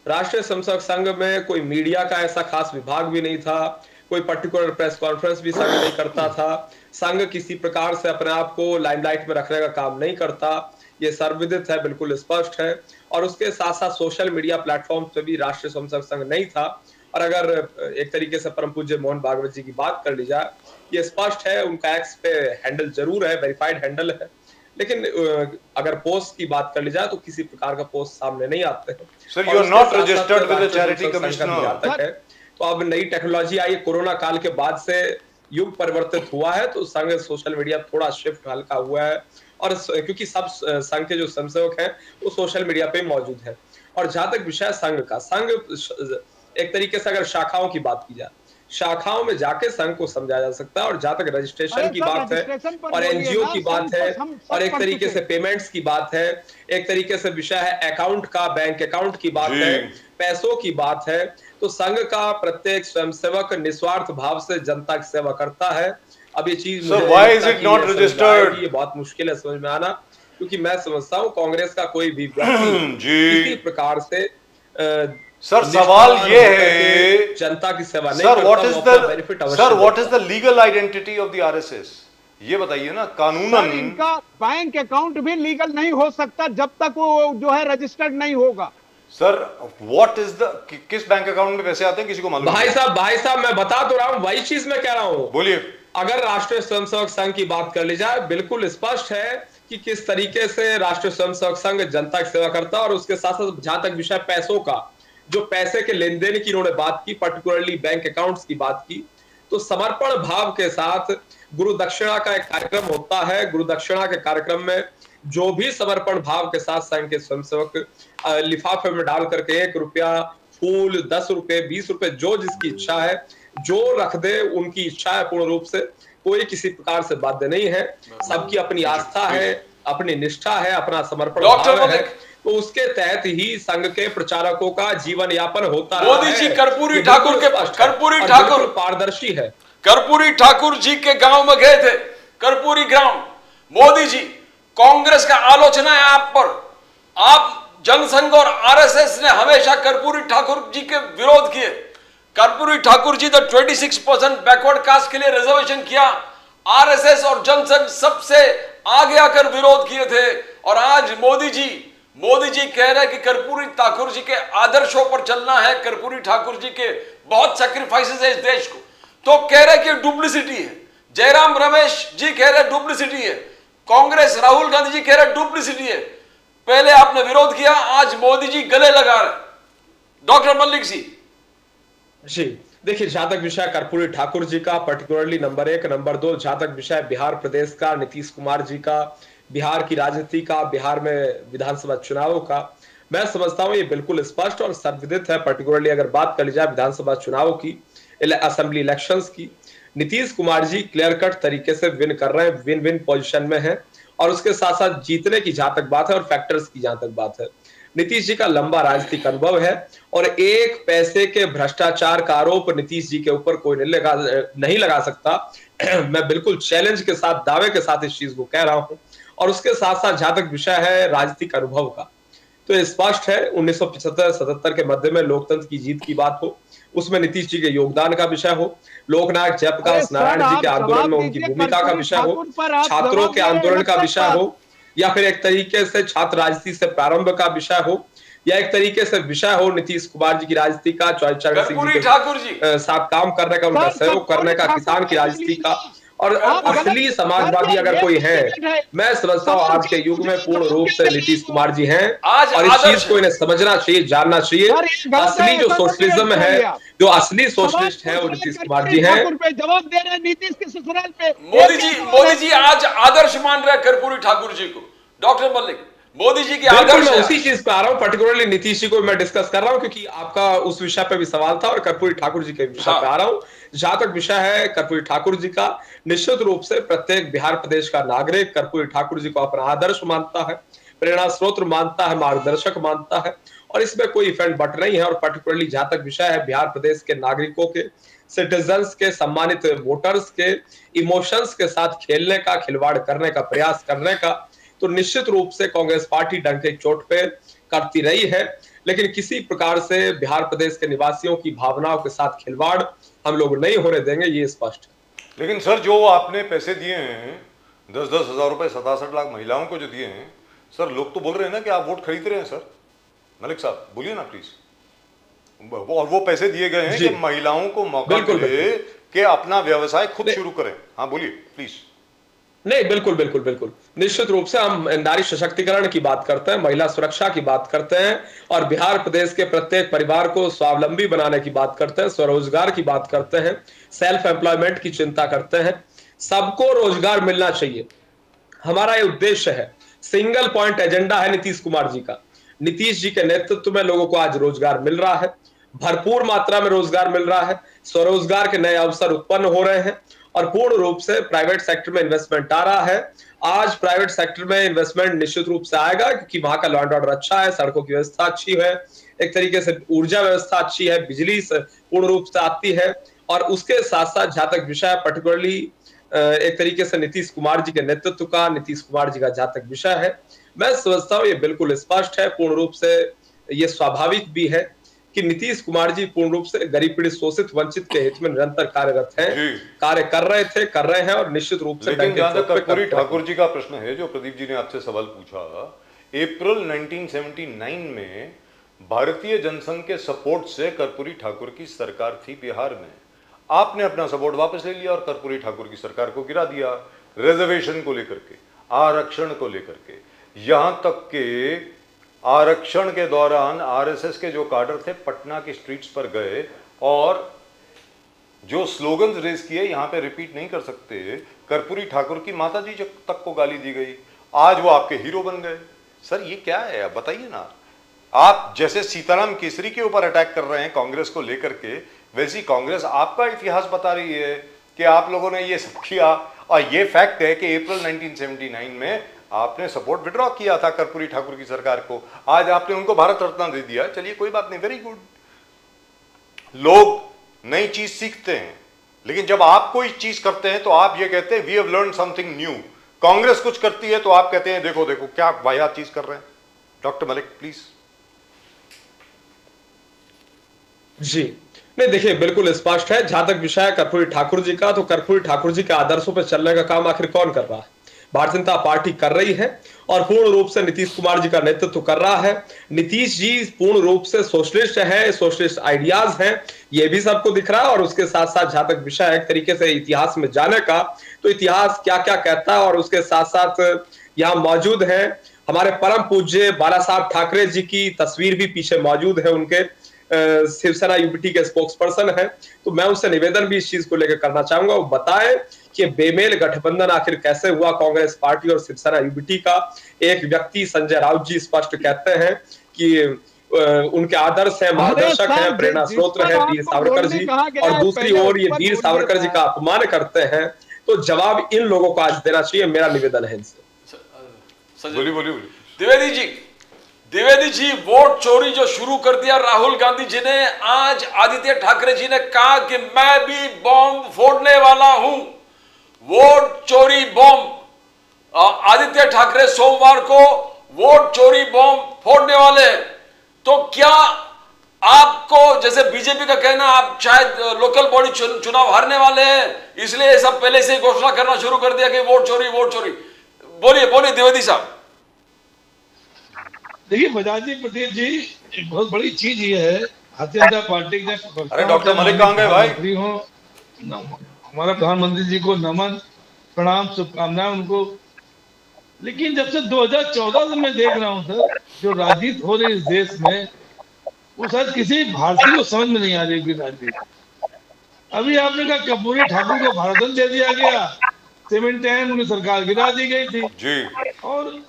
राष्ट्रीय स्वयंसेवक संघ में कोई मीडिया का ऐसा खास विभाग भी नहीं था, कोई पर्टिकुलर प्रेस कॉन्फ्रेंस भी संघ नहीं करता था, संघ किसी प्रकार से अपने आप को लाइमलाइट में रखने का काम नहीं करता, ये सर्वविदित है, बिल्कुल स्पष्ट है। और उसके साथ साथ सोशल मीडिया प्लेटफॉर्म पे भी राष्ट्रीय स्वयंसेवक संघ नहीं था। और अगर एक तरीके से परम पूज्य मोहन भागवत जी की बात कर ली जाए, ये स्पष्ट है, उनका एक्स पे हैंडल जरूर है, वेरीफाइड हैंडल है, लेकिन अगर पोस्ट की बात कर ली जाए तो किसी प्रकार का पोस्ट सामने नहीं आते हैं। Sir you are not registered with the charity commissioner. तो अब नई टेक्नोलॉजी आई, कोरोना काल के बाद से युग परिवर्तित हुआ है, तो संघ सोशल मीडिया थोड़ा शिफ्ट हल्का हुआ है। और क्योंकि सब संघ के जो स्वयंसेवक हैं वो सोशल मीडिया पे मौजूद है। और जहां तक विषय संघ का, संघ एक तरीके से अगर शाखाओं की बात की जाए, शाखाओं में जाके संघ को समझाया जा सकता है। और जहां तक रजिस्ट्रेशन अरे की सर, बात है रजिस्ट्रेशन पर और बोलिए एनजीओ ना, की बात संघ है पर हम सब और एक पढ़ तरीके चुके से हैं। पेमेंट्स की बात है, एक तरीके से विषय है अकाउंट का, बैंक अकाउंट की बात जी। है, पैसों की बात है, तो संघ का प्रत्येक स्वयंसेवक निस्वार्थ भाव से जनता की सेवा करता है। अब ये चीज Sir, मुझे why नहीं is लगता it कि not ये समझ में registered? आएगी, ये बहुत मुश्किल है समझ में आना, क्योंकि मैं समझता हूं कांग्रेस का कोई भी व्यक्ति किसी जी प्रकार से सर, सवाल निष्ठावान ये होकर के है, जनता की सेवा नहीं सर करता, व्हाट वो इज अपना द बेनिफिट सर अवश्य व्हाट इज देखता the legal identity of the RSS? ये बताइए ना, सर, कानूनन। इनका बैंक अकाउंट भी लीगल नहीं हो सकता जब तक वो जो है रजिस्टर्ड नहीं होगा। सर व्हाट इज द किस बैंक अकाउंट में पैसे आते हैं किसी को मालूम नहीं? भाई साहब मैं बता तो रहा हूं, वही चीज मैं कह रहा हूं। बोलिए। अगर राष्ट्रीय स्वयंसेवक संघ की बात कर ली जाए, बिल्कुल स्पष्ट है कि किस तरीके से राष्ट्रीय स्वयंसेवक संघ जनता की सेवा करता है। और उसके साथ साथ जहां तक विषय पैसों का, जो पैसे के लेन देन की इन्होंने बात की, पर्टिकुलरली बैंक अकाउंट्स की बात की, तो समर्पण भाव के साथ गुरु दक्षिणा का एक कार्यक्रम होता है। गुरु दक्षिणा के कार्यक्रम में जो भी समर्पण भाव के साथ संघ के स्वयंसेवक लिफाफे में डाल करके 1 रुपया, फूल, 10 रुपए, 20 रुपए, जो जिसकी इच्छा है जो रख दे, उनकी इच्छा है पूर्ण रूप से, कोई किसी प्रकार से बाध्य नहीं है। सबकी अपनी आस्था है, अपनी निष्ठा है, अपना समर्पण डॉक्टर भाव है, मलिक, तो उसके तहत ही संघ के प्रचारकों का जीवन यापन होता रहा मोदी जी है। कर्पूरी ये ठाकुर बिल्कुल के स्पष्ट है कर्पूरी और ठाकुर बिल्कुल पारदर्शी है। कर्पूरी ठाकुर जी के गांव में गए थे, कर्पूरी ग्राम। मोदी जी, कांग्रेस का आलोचना है आप पर, आप जनसंघ और आरएसएस ने हमेशा कर्पूरी ठाकुर जी के विरोध किए। कर्पूरी ठाकुर जी तो 26% बैकवर्ड कास्ट के लिए रिजर्वेशन किया, आरएसएस और जनसंघ सबसे आगे आकर विरोध किए थे। और आज मोदी जी कह रहे हैं कि कर्पूरी ठाकुर जी के आदर्शों पर चलना है, कर्पूरी ठाकुर जी के बहुत सैक्रिफाइसेस है इस देश को, तो कह रहे कि डुप्लिसिटी है। जयराम रमेश जी कह रहे डुप्लिसिटी है, कांग्रेस राहुल गांधी जी कह रहे डुप्लिसिटी है। पहले आपने विरोध किया, आज मोदी जी गले लगा रहे। डॉक्टर मलिक जी देखिए, जहां तक विषय कर्पूरी ठाकुर जी का पर्टिकुलरली नंबर 1, नंबर 2, जहां तक विषय बिहार प्रदेश का, नीतीश कुमार जी का, बिहार की राजनीति का, बिहार में विधानसभा चुनावों का, मैं समझता हूं ये बिल्कुल स्पष्ट और सर्वविदित है। पर्टिकुलरली अगर बात कर ली जाए विधानसभा चुनावों की, असेंबली इलेक्शंस की, नीतीश कुमार जी क्लियर कट तरीके से विन कर रहे हैं, विन विन पोजीशन में है। और उसके साथ साथ जीतने की जहां तक बात है और फैक्टर्स की जहां तक बात है, नीतीश जी का लंबा राजनीतिक अनुभव है और एक पैसे के भ्रष्टाचार का आरोप नीतीश जी के ऊपर कोई नहीं लगा सकता। मैं बिल्कुल चैलेंज के साथ, दावे के साथ इस चीज को कह रहा हूं। और उसके साथ साथ जहां तक विषय है राजनीतिक अनुभव का, तो ये स्पष्ट है 1975-77 के मध्य में लोकतंत्र की जीत की बात हो, उसमें नीतीश जी के योगदान का विषय हो, लोकनायक जयप्रकाश नारायण जी के आंदोलन में उनकी भूमिका का विषय हो, छात्रों के आंदोलन का विषय हो, या फिर एक तरीके से छात्र राजनीति से प्रारंभ का विषय हो, या एक तरीके से विषय हो नीतीश कुमार जी की राजनीति का, चरण सिंह जी के साथ काम करने का, उनका सहयोग करने का, किसान की राजनीति का। और असली समाजवादी अगर कोई है, मैं समझता हूं आज के युग में पूर्ण रूप से नीतीश कुमार जी हैं। और इस चीज को इन्हें समझना चाहिए, जानना चाहिए। असली जो सोशलिज्म है, जो असली सोशलिस्ट है, वो नीतीश कुमार जी हैं। जवाब दे रहे हैं नीतीश के ससुराल पे। मोदी जी आज आदर्श मान रहे हैं कर्पूरी ठाकुर जी को। डॉक्टर मलिक, मोदी जी की आदर्श, मैं उसी चीज पे आ रहा हूं, पर्टिकुलरली नीतीश जी को मैं डिस्कस कर रहा हूं, क्योंकि आपका उस विषय पे भी सवाल था और कर्पूरी ठाकुर जी के विषय पे आ रहा हूं। जहां तक विषय है कर्पूरी ठाकुर जी का, निश्चित रूप से प्रत्येक बिहार प्रदेश का नागरिक कर्पूरी ठाकुर जी को अपना आदर्श मानता है, प्रेरणा स्रोत मानता है, मार्गदर्शक मानता है, और इसमें कोई इफेंट बट नहीं है। और पर्टिकुलरली जहां तक विषय है बिहार प्रदेश के नागरिकों के, सिटीजन्स के, सम्मानित वोटर्स के इमोशंस के साथ खेलने का, खिलवाड़ करने का प्रयास करने का, तो निश्चित रूप से कांग्रेस पार्टी डंके चोट पे करती रही है। लेकिन किसी प्रकार से बिहार प्रदेश के निवासियों की भावनाओं के साथ खिलवाड़ हम लोग नहीं होने देंगे, ये स्पष्ट है। लेकिन सर, जो आपने पैसे दिए हैं 10-10 हजार रुपए 67 लाख महिलाओं को जो दिए हैं, सर लोग तो बोल रहे हैं ना कि आप वोट खरीद रहे हैं। सर मलिक साहब बोलिए ना प्लीज। और वो पैसे दिए गए हैं कि महिलाओं को मौका मिले कि अपना व्यवसाय खुद शुरू करें। हाँ बोलिए प्लीज। नहीं, बिल्कुल बिल्कुल बिल्कुल, निश्चित रूप से हम नारी सशक्तिकरण की बात करते हैं, महिला सुरक्षा की बात करते हैं, और बिहार प्रदेश के प्रत्येक परिवार को स्वावलंबी बनाने की बात करते हैं, स्वरोजगार की बात करते हैं, सेल्फ एम्प्लॉयमेंट की चिंता करते हैं। सबको रोजगार मिलना चाहिए, हमारा ये उद्देश्य है। सिंगल पॉइंट एजेंडा है नीतीश कुमार जी का। नीतीश जी के नेतृत्व में लोगों को आज रोजगार मिल रहा है, भरपूर मात्रा में रोजगार मिल रहा है, स्वरोजगार के नए अवसर उत्पन्न हो रहे हैं और पूर्ण रूप से प्राइवेट सेक्टर में इन्वेस्टमेंट आ रहा है। आज प्राइवेट सेक्टर में इन्वेस्टमेंट निश्चित रूप से आएगा क्योंकि वहां का लॉ एंड ऑर्डर अच्छा है, सड़कों की व्यवस्था अच्छी है, एक तरीके से ऊर्जा व्यवस्था अच्छी है, बिजली पूर्ण रूप से आती है और उसके साथ साथ जहां तक विषय पर्टिकुलरली एक तरीके से नीतीश कुमार जी के नेतृत्व का, नीतीश कुमार जी का जहां तक विषय है, मैं समझता हूं ये बिल्कुल स्पष्ट है, पूर्ण रूप से ये स्वाभाविक भी है कि नीतीश कुमार जी पूर्ण रूप से गरीब पीड़ित शोषित वंचित के हित में निरंतर कार्यरत हैं, कार्य कर रहे थे, कर रहे हैं और निश्चित रूप से। लेकिन जहां तक कर्पूरी ठाकुर जी का प्रश्न है, जो प्रदीप जी ने आपसे सवाल पूछा, अप्रैल 1979 में भारतीय जनसंघ के सपोर्ट से कर्पूरी ठाकुर की सरकार थी बिहार में। आपने अपना सपोर्ट वापस ले लिया और कर्पूरी ठाकुर की सरकार को गिरा दिया, रिजर्वेशन को लेकर के, आरक्षण को लेकर के। यहां तक के आरक्षण के दौरान आरएसएस के जो काडर थे पटना की स्ट्रीट्स पर गए और जो स्लोगन्स रेज किए यहां पे रिपीट नहीं कर सकते। कर्पूरी ठाकुर की माताजी तक को गाली दी गई, आज वो आपके हीरो बन गए। सर ये क्या है, आप बताइए ना। आप जैसे सीताराम केसरी के ऊपर अटैक कर रहे हैं कांग्रेस को लेकर के, वैसी कांग्रेस आपका इतिहास बता रही है कि आप लोगों ने ये सब किया। और ये फैक्ट है कि अप्रैल 1979 में आपने सपोर्ट विड्रॉ किया था कर्पूरी ठाकुर की सरकार को, आज आपने उनको भारत रत्न दे दिया। चलिए कोई बात नहीं, वेरी गुड। लोग नई चीज सीखते हैं, लेकिन जब आप कोई चीज करते हैं तो आप ये कहते हैं we have learn something new. Congress कुछ करती है तो आप कहते हैं देखो देखो क्या वाहियात चीज कर रहे हैं। Doctor Malik please. जी नहीं, देखिए बिल्कुल स्पष्ट है जहां तक विषय कर्पूरी ठाकुर जी का, तो कर्पूरी ठाकुर जी के आदर्शों पर चलने का काम आखिर कौन कर रहा है? भारतीय जनता पार्टी कर रही है और पूर्ण रूप से नीतीश कुमार जी का नेतृत्व कर रहा है। नीतीश जी पूर्ण रूप से सोशलिस्ट है, सोशलिस्ट आइडियाज हैं, ये भी सबको दिख रहा है। और उसके साथ साथ जहां तक विषय है एक तरीके से इतिहास में जाने का, तो इतिहास क्या क्या कहता है और उसके साथ साथ यहाँ मौजूद है हमारे परम पूज्य बाला साहब ठाकरे जी की तस्वीर भी पीछे मौजूद है, उनके शिवसेना यूबीटी के स्पोक्स पर्सन है। तो मैं उससे निवेदन भी इस चीज को लेकर करना चाहूंगा, वो बताए कि बेमेल गठबंधन आखिर कैसे हुआ कांग्रेस पार्टी और शिवसेना यूबीटी का। एक व्यक्ति संजय राउत जी स्पष्ट कहते हैं कि उनके आदर्श है, मार्गदर्शक है, प्रेरणा स्रोत है वीर सावरकर जी, और दूसरी ओर ये वीर सावरकर जी का अपमान करते हैं। तो जवाब इन लोगों को आज देना चाहिए, मेरा निवेदन है इनसे। बोलिए बोलिए बोलिए। द्विवेदी जी, वोट चोरी जो शुरू कर दिया राहुल गांधी जी ने, आज आदित्य ठाकरे जी ने कहा कि मैं भी बॉम्ब फोड़ने वाला हूं, वोट चोरी बॉम्ब। आदित्य ठाकरे सोमवार को वोट चोरी बॉम्ब फोड़ने वाले हैं। तो क्या आपको, जैसे बीजेपी का कहना, आप शायद लोकल बॉडी चुनाव हारने वाले हैं, इसलिए ये सब पहले से ही घोषणा करना शुरू कर दिया कि वोट चोरी वोट चोरी। बोलिए बोलिए द्विवेदी साहब। देखिए बजाज जी, पटेल जी, एक बहुत बड़ी चीज ये है, भारतीय जनता पार्टी के। अरे डॉक्टर मलिक कहां गए भाई? हमारा प्रधानमंत्री जी को नमन, प्रणाम, शुभकामनाएं उनको। लेकिन जब से 2014 से मैं देख रहा हूँ सर, जो राजनीति हो रही है इस देश में, वो शायद किसी भारतीय को समझ में नहीं आ रही राजनीति। अभी आपने कहा कर्पूरी ठाकुर को भारत रत्न दे दिया गया, सेम टाइम उनकी सरकार गिरा दी गई थी जी। और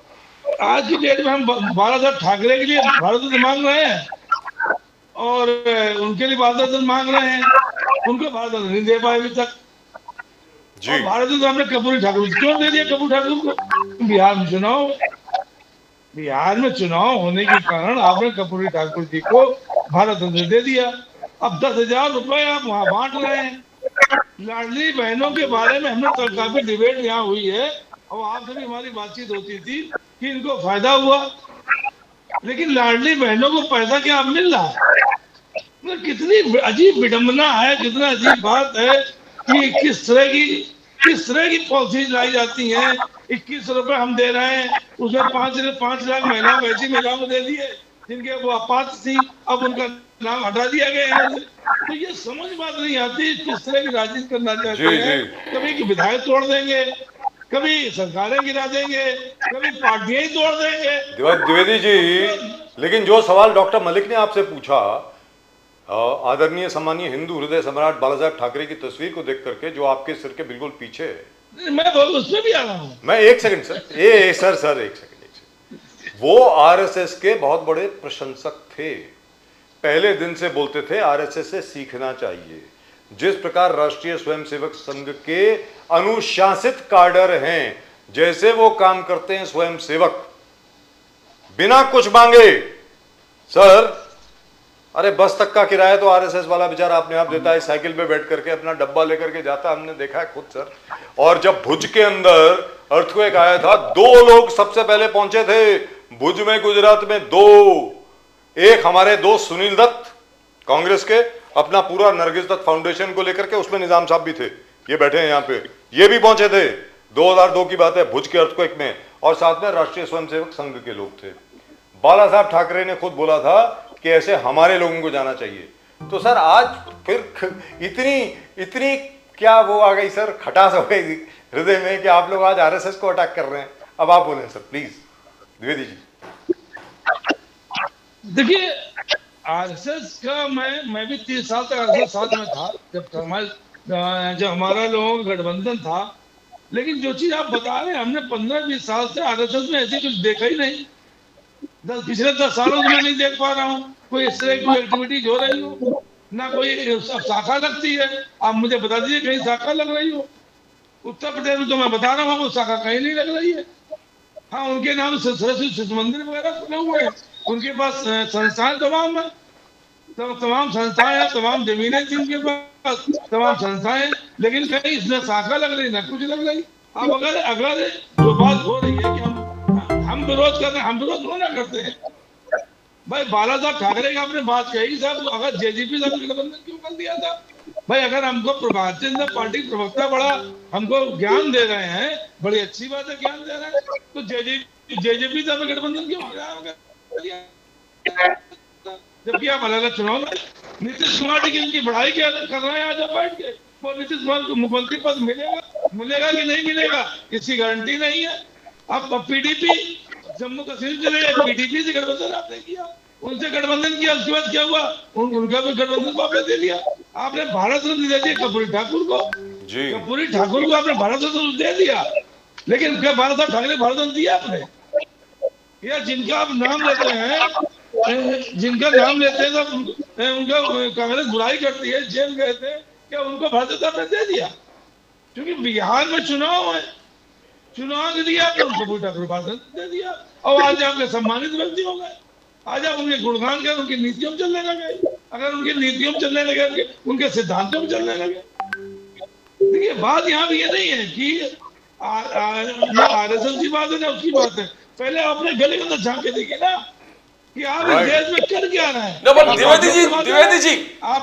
आज की डेट में हम बाला साहब ठाकरे के लिए भारत रत्न मांग रहे हैं और उनके लिए भारत रत्न मांग रहे हैं, उनको भारत रत्न नहीं दे पाए अभी तक। और भारत रत्न हमने कर्पूरी ठाकुर क्यों दे दिया? कर्पूरी ठाकुर को बिहार में चुनाव होने के कारण आपने कर्पूरी ठाकुर जी को भारत रत्न दे दिया। अब 10,000 रुपए आप वहां बांट रहे हैं। लाडली बहनों के बारे में हमने तो काफी डिबेट यहाँ हुई है और आपसे भी हमारी बातचीत होती थी कि इनको फायदा हुआ, लेकिन लाडली बहनों को पैसा क्या मिल रहा है? कितनी अजीब विडंबना है, कितना अजीब बात है कि किस तरह की पॉलिसी लाई जाती है। 21 रुपए हम दे रहे हैं, उसमें 5 लाख महिलाओं, ऐसी महिलाओं को दे दिए जिनके वो अपात्र थी, अब उनका नाम हटा दिया गया यहाँ से। तो ये समझ बात नहीं आती किस तरह की राजनीति करना चाहते हैं। कभी विधायक तोड़ देंगे, कभी सरकारें गिरा देंगे, कभी पार्टियां ही तोड़ देंगे। द्विवेदी जी, लेकिन जो सवाल डॉक्टर मलिक ने आपसे पूछा, आदरणीय सम्मानीय हिंदू हृदय सम्राट बाला साहब ठाकरे की तस्वीर को देख करके, जो आपके सिर के बिल्कुल पीछे है, मैं उसमें भी आ रहा हूँ। मैं एक सेकंड सर, सर एक सेकंड। वो आरएसएस के बहुत बड़े प्रशंसक थे। पहले दिन से बोलते थे आरएसएस से सीखना चाहिए। जिस प्रकार राष्ट्रीय स्वयंसेवक संघ के अनुशासित काडर हैं, जैसे वो काम करते हैं स्वयंसेवक बिना कुछ मांगे। सर, अरे बस तक का किराया तो आरएसएस वाला बेचारा अपने आप देता है, साइकिल पे बैठ करके अपना डब्बा लेकर के जाता, हमने देखा है खुद सर। और जब भुज के अंदर अर्थक्वेक आया था, 2 लोग सबसे पहले पहुंचे थे भुज में, गुजरात में 2। एक हमारे दोस्त सुनील दत्त कांग्रेस के, अपना पूरा नरगिस दत्त फाउंडेशन को लेकर के, उसमें निजाम साहब भी थे, ये बैठे हैं यहाँ पे, ये भी पहुंचे थे। 2002 की बात है, भुज के अर्थक्वेक में। और साथ में राष्ट्रीय स्वयंसेवक संघ के लोग थे। बाला साहब ठाकरे ने खुद बोला था कि ऐसे हमारे लोगों को जाना चाहिए। तो सर आज फिर इतनी क्या वो आ गई सर, खटास हो गई हृदय में कि आप लोग आज आरएसएस को अटैक कर रहे हैं। अब आप बोलें सर प्लीज, द्विवेदी जी। देखिए, आरएसएस का मैं भी 30 साल तक आरएसएस साथ में था, जब हमारा लोगों का गठबंधन था। लेकिन जो चीज आप बता रहे हैं, हमने 15-20 साल से आरएसएस में ऐसी कुछ देखा ही नहीं। पिछले 10 सालों से मैं नहीं देख पा रहा हूँ कोई इस तरह की एक्टिविटीज हो रही हो, ना कोई शाखा लगती है। आप मुझे बता दीजिए कहीं शाखा लग रही हो। उत्तर प्रदेश में तो मैं बता रहा हूँ शाखा कहीं नहीं लग रही है। हाँ, उनके नाम सरस्वती शिशु मंदिर वगैरह खुले हुए हैं, उनके पास संस्थाएं तमाम है, तमाम संस्थाएं हैं, तमाम जमीनें थी उनके पास, तमाम संस्थाएं, लेकिन कहीं इसमें शाखा लग रही ना कुछ लग रही। अब अगर जो बात हो रही है कि हम विरोध कर रहे हैं, हम विरोध क्यों ना करते हैं भाई। बाला साहब ठाकरे का आपने बात कही साहब, अगर जेजेपी साहब गठबंधन क्यों कर दिया था भाई? अगर हमको भारतीय जनता पार्टी प्रवक्ता बड़ा हमको ज्ञान दे रहे हैं, बड़ी अच्छी बात है ज्ञान दे रहे हैं, तो जेजेपी साहब गठबंधन क्यों कर दिया? जबकि आप अलग अलग चुनाव में नीतीश कुमार जी की उनकी बढ़ाई क्या कर रहे हैं आज आप बैठ के। वो नीतीश कुमार को मुख्यमंत्री पद मिलेगा कि नहीं मिलेगा इसकी गारंटी नहीं है। अब पीडीपी जम्मू कश्मीर चले गए, पीडीपी से गठबंधन आपने किया, उनसे गठबंधन किया, उसके बाद क्या हुआ? उनका भी गठबंधन वापस दे दिया। आपने भारत रत्न दे दिया कर्पूरी ठाकुर को, कर्पूरी ठाकुर को आपने भारत रत्न दे दिया, लेकिन क्या बाला साहब ठाकरे भारत रत्न दिया आपने? या जिनका आप नाम लेते हैं, जिनका नाम लेते हैं तो उनका कांग्रेस बुराई करती है, जेल गए थे, क्या उनको भारत रत्न आपने दे दिया? क्योंकि बिहार में चुनाव है, चुनाव के लिए आपने कर्पूरी ठाकुर भारत रत्न दे दिया, और आज आपके सम्मानित व्यक्ति हो गए। आज आप उनके गुणगान कर, उनकी नीतियों में चलने लगे। अगर उनकी नीतियों में चलने लगे, उनके सिद्धांतों में चलने लगे। देखिए, बात यहाँ भी ये नहीं है कि आरएसएस की बात है ना उसकी बात है। पहले आपने गले के अंदर झांक के देखिए ना कि आप इस देश में कर क्या रहे हैं।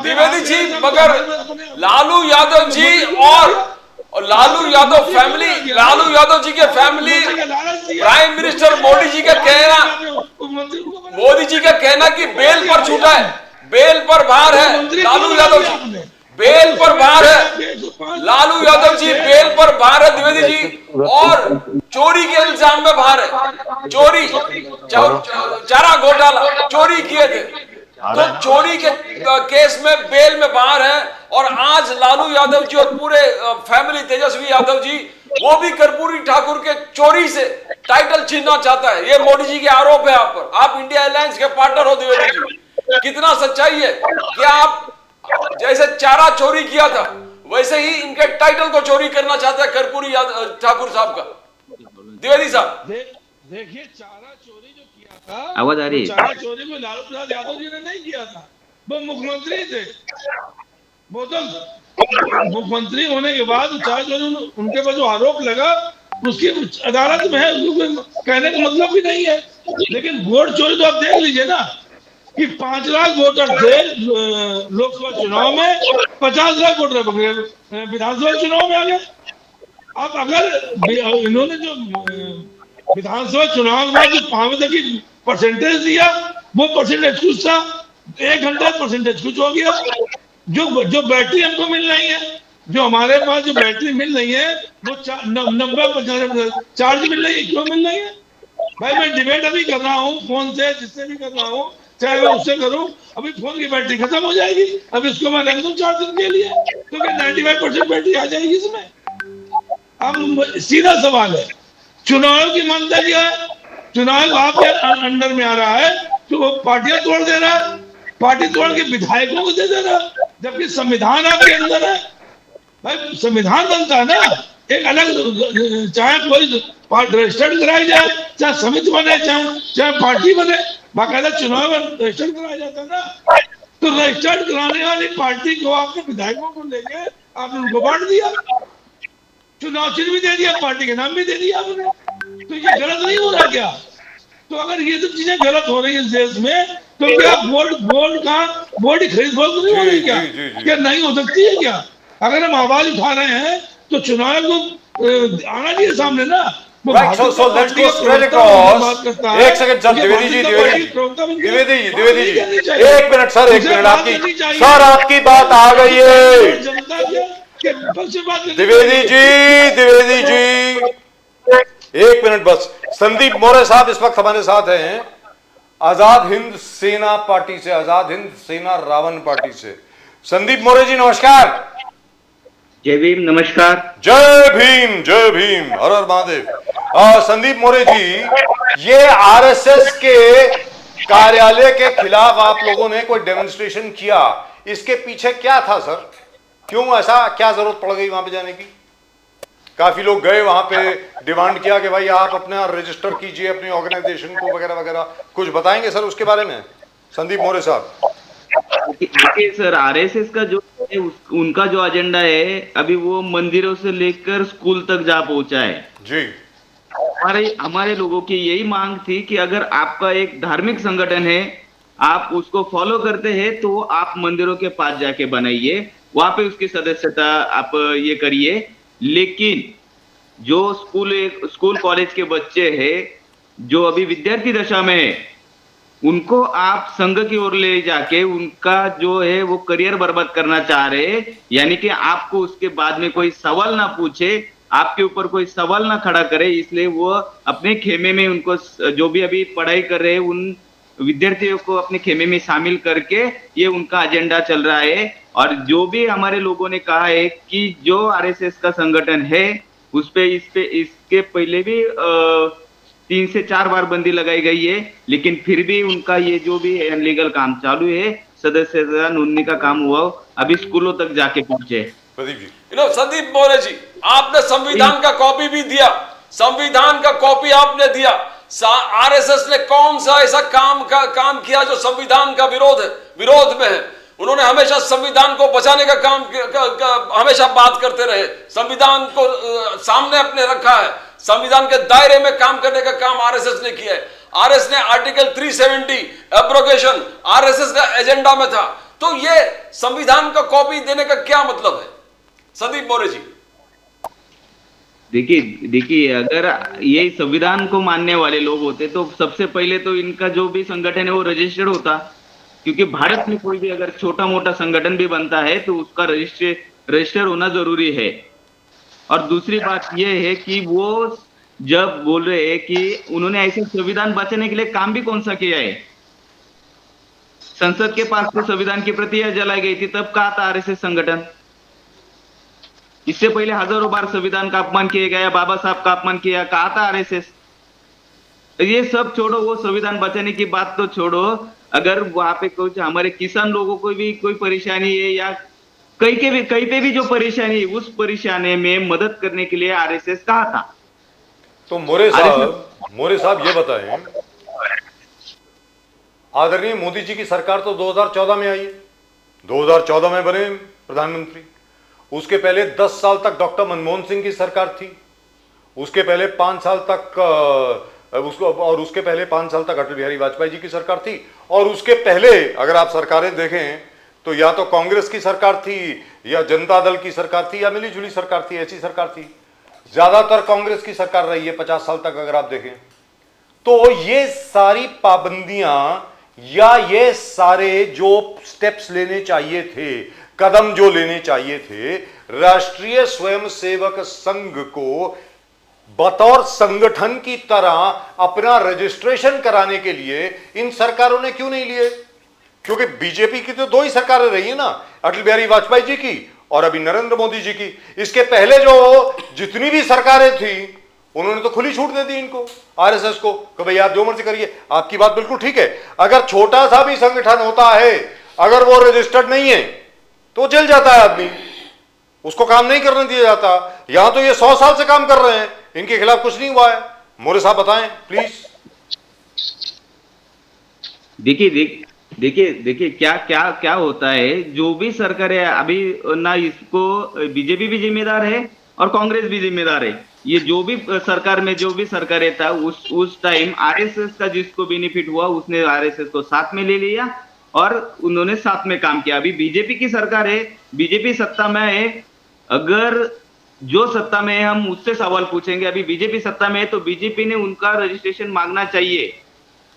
द्विवेदी जी, मगर लालू यादव जी और लालू यादव फैमिली, लालू यादव जी के family, prime minister Modi ji का कहना कि बेल पर छूटा है, बेल पर बाहर है लालू यादव जी, बेल पर बाहर है लालू यादव जी, बेल पर बाहर है द्विवेदी जी, और चोरी के इल्जाम में बाहर है। चोरी, चारा घोटाला, चोरी किए थे, तो चोरी के केस में बेल में बाहर है। और आज लालू यादव जी और पूरे फैमिली, तेजस्वी यादव जी, वो भी कर्पूरी ठाकुर के चोरी से टाइटल छीनना चाहता है। ये मोदी जी के आरोप है आप पर। आप इंडिया अलायंस के पार्टनर हो द्विवेदी जी, कितना सच्चाई है? क्या आप जैसे चारा चोरी किया था वैसे ही इनके टाइटल को चोरी करना चाहता है कर्पूरी ठाकुर साहब का? द्विवेदी साहब देखिए, चारा चोरी जो किया था, आवाज आ रही है? चारा चोरी में लालू प्रसाद यादव जी ने नहीं किया था, वो मुख्यमंत्री थे। वो तो मुख्यमंत्री होने के बाद चारा चोरी उनके पर जो आरोप लगा उसकी अदालत में है, कहने का मतलब भी नहीं है। लेकिन वोट चोरी तो आप देख लीजिए ना कि 5 लाख वोटर थे लोकसभा चुनाव में, 50 लाख वोटर विधानसभा चुनाव में आ गए। अब अगर इन्होंने जो विधानसभा चुनाव में जो 5 की परसेंटेज दिया, वो परसेंटेज कुछ था, 1 घंटा परसेंटेज कुछ हो गया। जो बैटरी हमको मिल रही है, जो हमारे पास जो बैटरी मिल रही है, वो 90-95 चार्ज मिल रही है। क्यों मिल रही है भाई? मैं डिबेट अभी कर रहा हूँ फोन से, जिससे भी कर रहा हूँ, चाहे मैं उससे करूं, अभी फोन की बैटरी खत्म हो जाएगी, अभी इसको मैं रख दूं चार्जिंग के लिए, तो क्या 95% बैटरी आ जाएगी इसमें? अब सीधा सवाल है, चुनाव की मान्यता क्या है? चुनाव आपके अंडर में आ रहा है तो वो पार्टियां तोड़ दे रहा है, पार्टी तोड़ के विधायकों को दे देना, जबकि संविधान आपके अंदर है। भाई संविधान बनता है ना, एक अलग, चाहे कोई रजिस्टर्ड कराई जाए, चाहे समिति बने, चाहे पार्टी बने, बाकायदा चुनाव में रजिस्टर्ड कराया जाता है ना। तो रजिस्टर्ड कराने वाली पार्टी को आपने विधायकों को लेके आपने उनको बांट दिया, चुनाव चिन्ह भी दे दिया, पार्टी के नाम भी दे दिया आपने। तो ये गलत नहीं हो रहा क्या? तो अगर ये सब चीजें गलत हो रही है इस देश में, तो क्या वोट की खरीद फरोख्त नहीं हो रही क्या? क्या नहीं हो सकती है क्या? अगर हम आवाज उठा रहे हैं तो चुनाव को आना चाहिए सामने ना। Right, so let's go straight across. एक सेकंड सर, द्विवेदी जी, एक मिनट सर, एक मिनट, आपकी बात आ गई है। द्विवेदी जी, एक मिनट बस। संदीप मौर्य साहब इस वक्त हमारे साथ हैं, आजाद हिंद सेना पार्टी से, आजाद हिंद सेना रावण पार्टी से। संदीप मौर्य जी नमस्कार। जय भीम, नमस्कार। जय भीम, हर हर महादेव। संदीप मौर्य जी, ये आरएसएस के कार्यालय के खिलाफ आप लोगों ने कोई डेमोन्स्ट्रेशन किया, इसके पीछे क्या था सर? क्यों ऐसा, क्या जरूरत पड़ गई वहां पे जाने की? काफी लोग गए वहां पे, डिमांड किया कि भाई आप अपना रजिस्टर कीजिए अपनी ऑर्गेनाइजेशन को वगैरह वगैरह, कुछ बताएंगे सर उसके बारे में, संदीप मौर्य साहब? देखिए सर, आरएसएस का जो है उनका जो एजेंडा है, अभी वो मंदिरों से लेकर स्कूल तक जा पहुंचा है जी। हमारे लोगों की यही मांग थी कि अगर आपका एक धार्मिक संगठन है, आप उसको फॉलो करते हैं, तो आप मंदिरों के पास जाके बनाइए, वहां पे उसकी सदस्यता आप ये करिए। लेकिन जो स्कूल कॉलेज के बच्चे हैं जो अभी विद्यार्थी दशा में है, उनको आप संघ की ओर ले जाके उनका जो है वो करियर बर्बाद करना चाह रहे हैं। यानी कि आपको उसके बाद में कोई सवाल ना पूछे, आपके ऊपर कोई सवाल ना खड़ा करे, इसलिए वो अपने खेमे में उनको, जो भी अभी पढ़ाई कर रहे हैं उन विद्यार्थियों को अपने खेमे में शामिल करके ये उनका एजेंडा चल रहा है। और जो भी हमारे लोगों ने कहा है कि जो आरएसएस का संगठन है उस पे इसके पहले भी 3 से 4 बार बंदी लगाई गई है, लेकिन फिर भी उनका ये जो भी अनलीगल काम चालू है, सदस्यता नोंदणी का काम हुआ, अभी स्कूलों तक जाके पहुंचे। प्रदीप जी, संदीप मौर्य जी, आपने संविधान का कॉपी भी दिया, संविधान का कॉपी आपने दिया। आरएसएस ने कौन सा ऐसा काम किया जो संविधान का विरोध में है? उन्होंने हमेशा संविधान को बचाने का काम हमेशा बात करते रहे, संविधान को सामने अपने रखा है, संविधान के दायरे में काम करने का काम आरएसएस ने किया है। आरएसएस ने आर्टिकल 370 एब्रोगेशन आरएसएस का एजेंडा में था। तो ये संविधान का कॉपी देने का क्या मतलब है संदीप मौर्य जी? देखिए अगर ये संविधान को मानने वाले लोग होते तो सबसे पहले तो इनका जो भी संगठन है वो रजिस्टर्ड होता, क्योंकि भारत में कोई भी अगर छोटा मोटा संगठन भी बनता है तो उसका रजिस्टर होना जरूरी है। और दूसरी बात यह है कि वो जब बोल रहे हैं कि उन्होंने ऐसे संविधान बचाने के लिए काम भी कौन सा किया है, संसद के पास तो संविधान की प्रतियां जलाई गई थी, तब कहा था आरएसएस संगठन। इससे पहले हजारों बार संविधान का अपमान किया गया, बाबा साहब का अपमान किया, कहा था आरएसएस। ये सब छोड़ो, वो संविधान बचाने की बात तो छोड़ो, अगर वहां पे कुछ हमारे किसान लोगों को भी कोई परेशानी है या कहीं पे भी जो परेशानी है, उस परेशानी में मदद करने के लिए आरएसएस कहा था। तो मौर्य साहब ये बताएं, आदरणीय मोदी जी की सरकार तो 2014 में आई है, 2014 में बने प्रधानमंत्री। उसके पहले 10 साल तक डॉक्टर मनमोहन सिंह की सरकार थी, उसके पहले 5 साल तक उसके पहले 5 साल तक अटल बिहारी वाजपेयी जी की सरकार थी, और उसके पहले अगर आप सरकारें देखें तो या तो कांग्रेस की सरकार थी या जनता दल की सरकार थी या मिली जुली सरकार थी, ऐसी सरकार थी। ज्यादातर कांग्रेस की सरकार रही है 50 साल तक अगर आप देखें तो। ये सारी पाबंदियां या ये सारे जो स्टेप्स लेने चाहिए थे, कदम जो लेने चाहिए थे, राष्ट्रीय स्वयंसेवक संघ को बतौर संगठन की तरह अपना रजिस्ट्रेशन कराने के लिए इन सरकारों ने क्यों नहीं लिए? क्योंकि बीजेपी की तो 2 ही सरकारें रही है ना, अटल बिहारी वाजपेयी जी की और अभी नरेंद्र मोदी जी की। इसके पहले जो जितनी भी सरकारें थी उन्होंने तो खुली छूट दे दी इनको, आरएसएस को, कि भाई आप जो मर्जी करिए। आपकी बात बिल्कुल ठीक है, अगर छोटा सा भी संगठन होता है, अगर वो रजिस्टर्ड नहीं है तो जल जाता है आदमी, उसको काम नहीं करने दिया जाता। यहां तो ये 100 साल से काम कर रहे हैं, इनके खिलाफ कुछ नहीं हुआ है। मोरे साहब बताएं प्लीज। देखिए क्या क्या क्या होता है, जो भी सरकार है अभी, ना इसको बीजेपी भी जिम्मेदार है और कांग्रेस भी जिम्मेदार है। ये जो भी सरकार में जो भी सरकारें था, उस टाइम आरएसएस का जिसको बेनिफिट हुआ उसने आरएसएस को साथ में ले लिया और उन्होंने साथ में काम किया। अभी बीजेपी की सरकार है, बीजेपी सत्ता में है, अगर जो सत्ता में है हम उससे सवाल पूछेंगे। अभी बीजेपी सत्ता में है तो बीजेपी ने उनका रजिस्ट्रेशन मांगना चाहिए।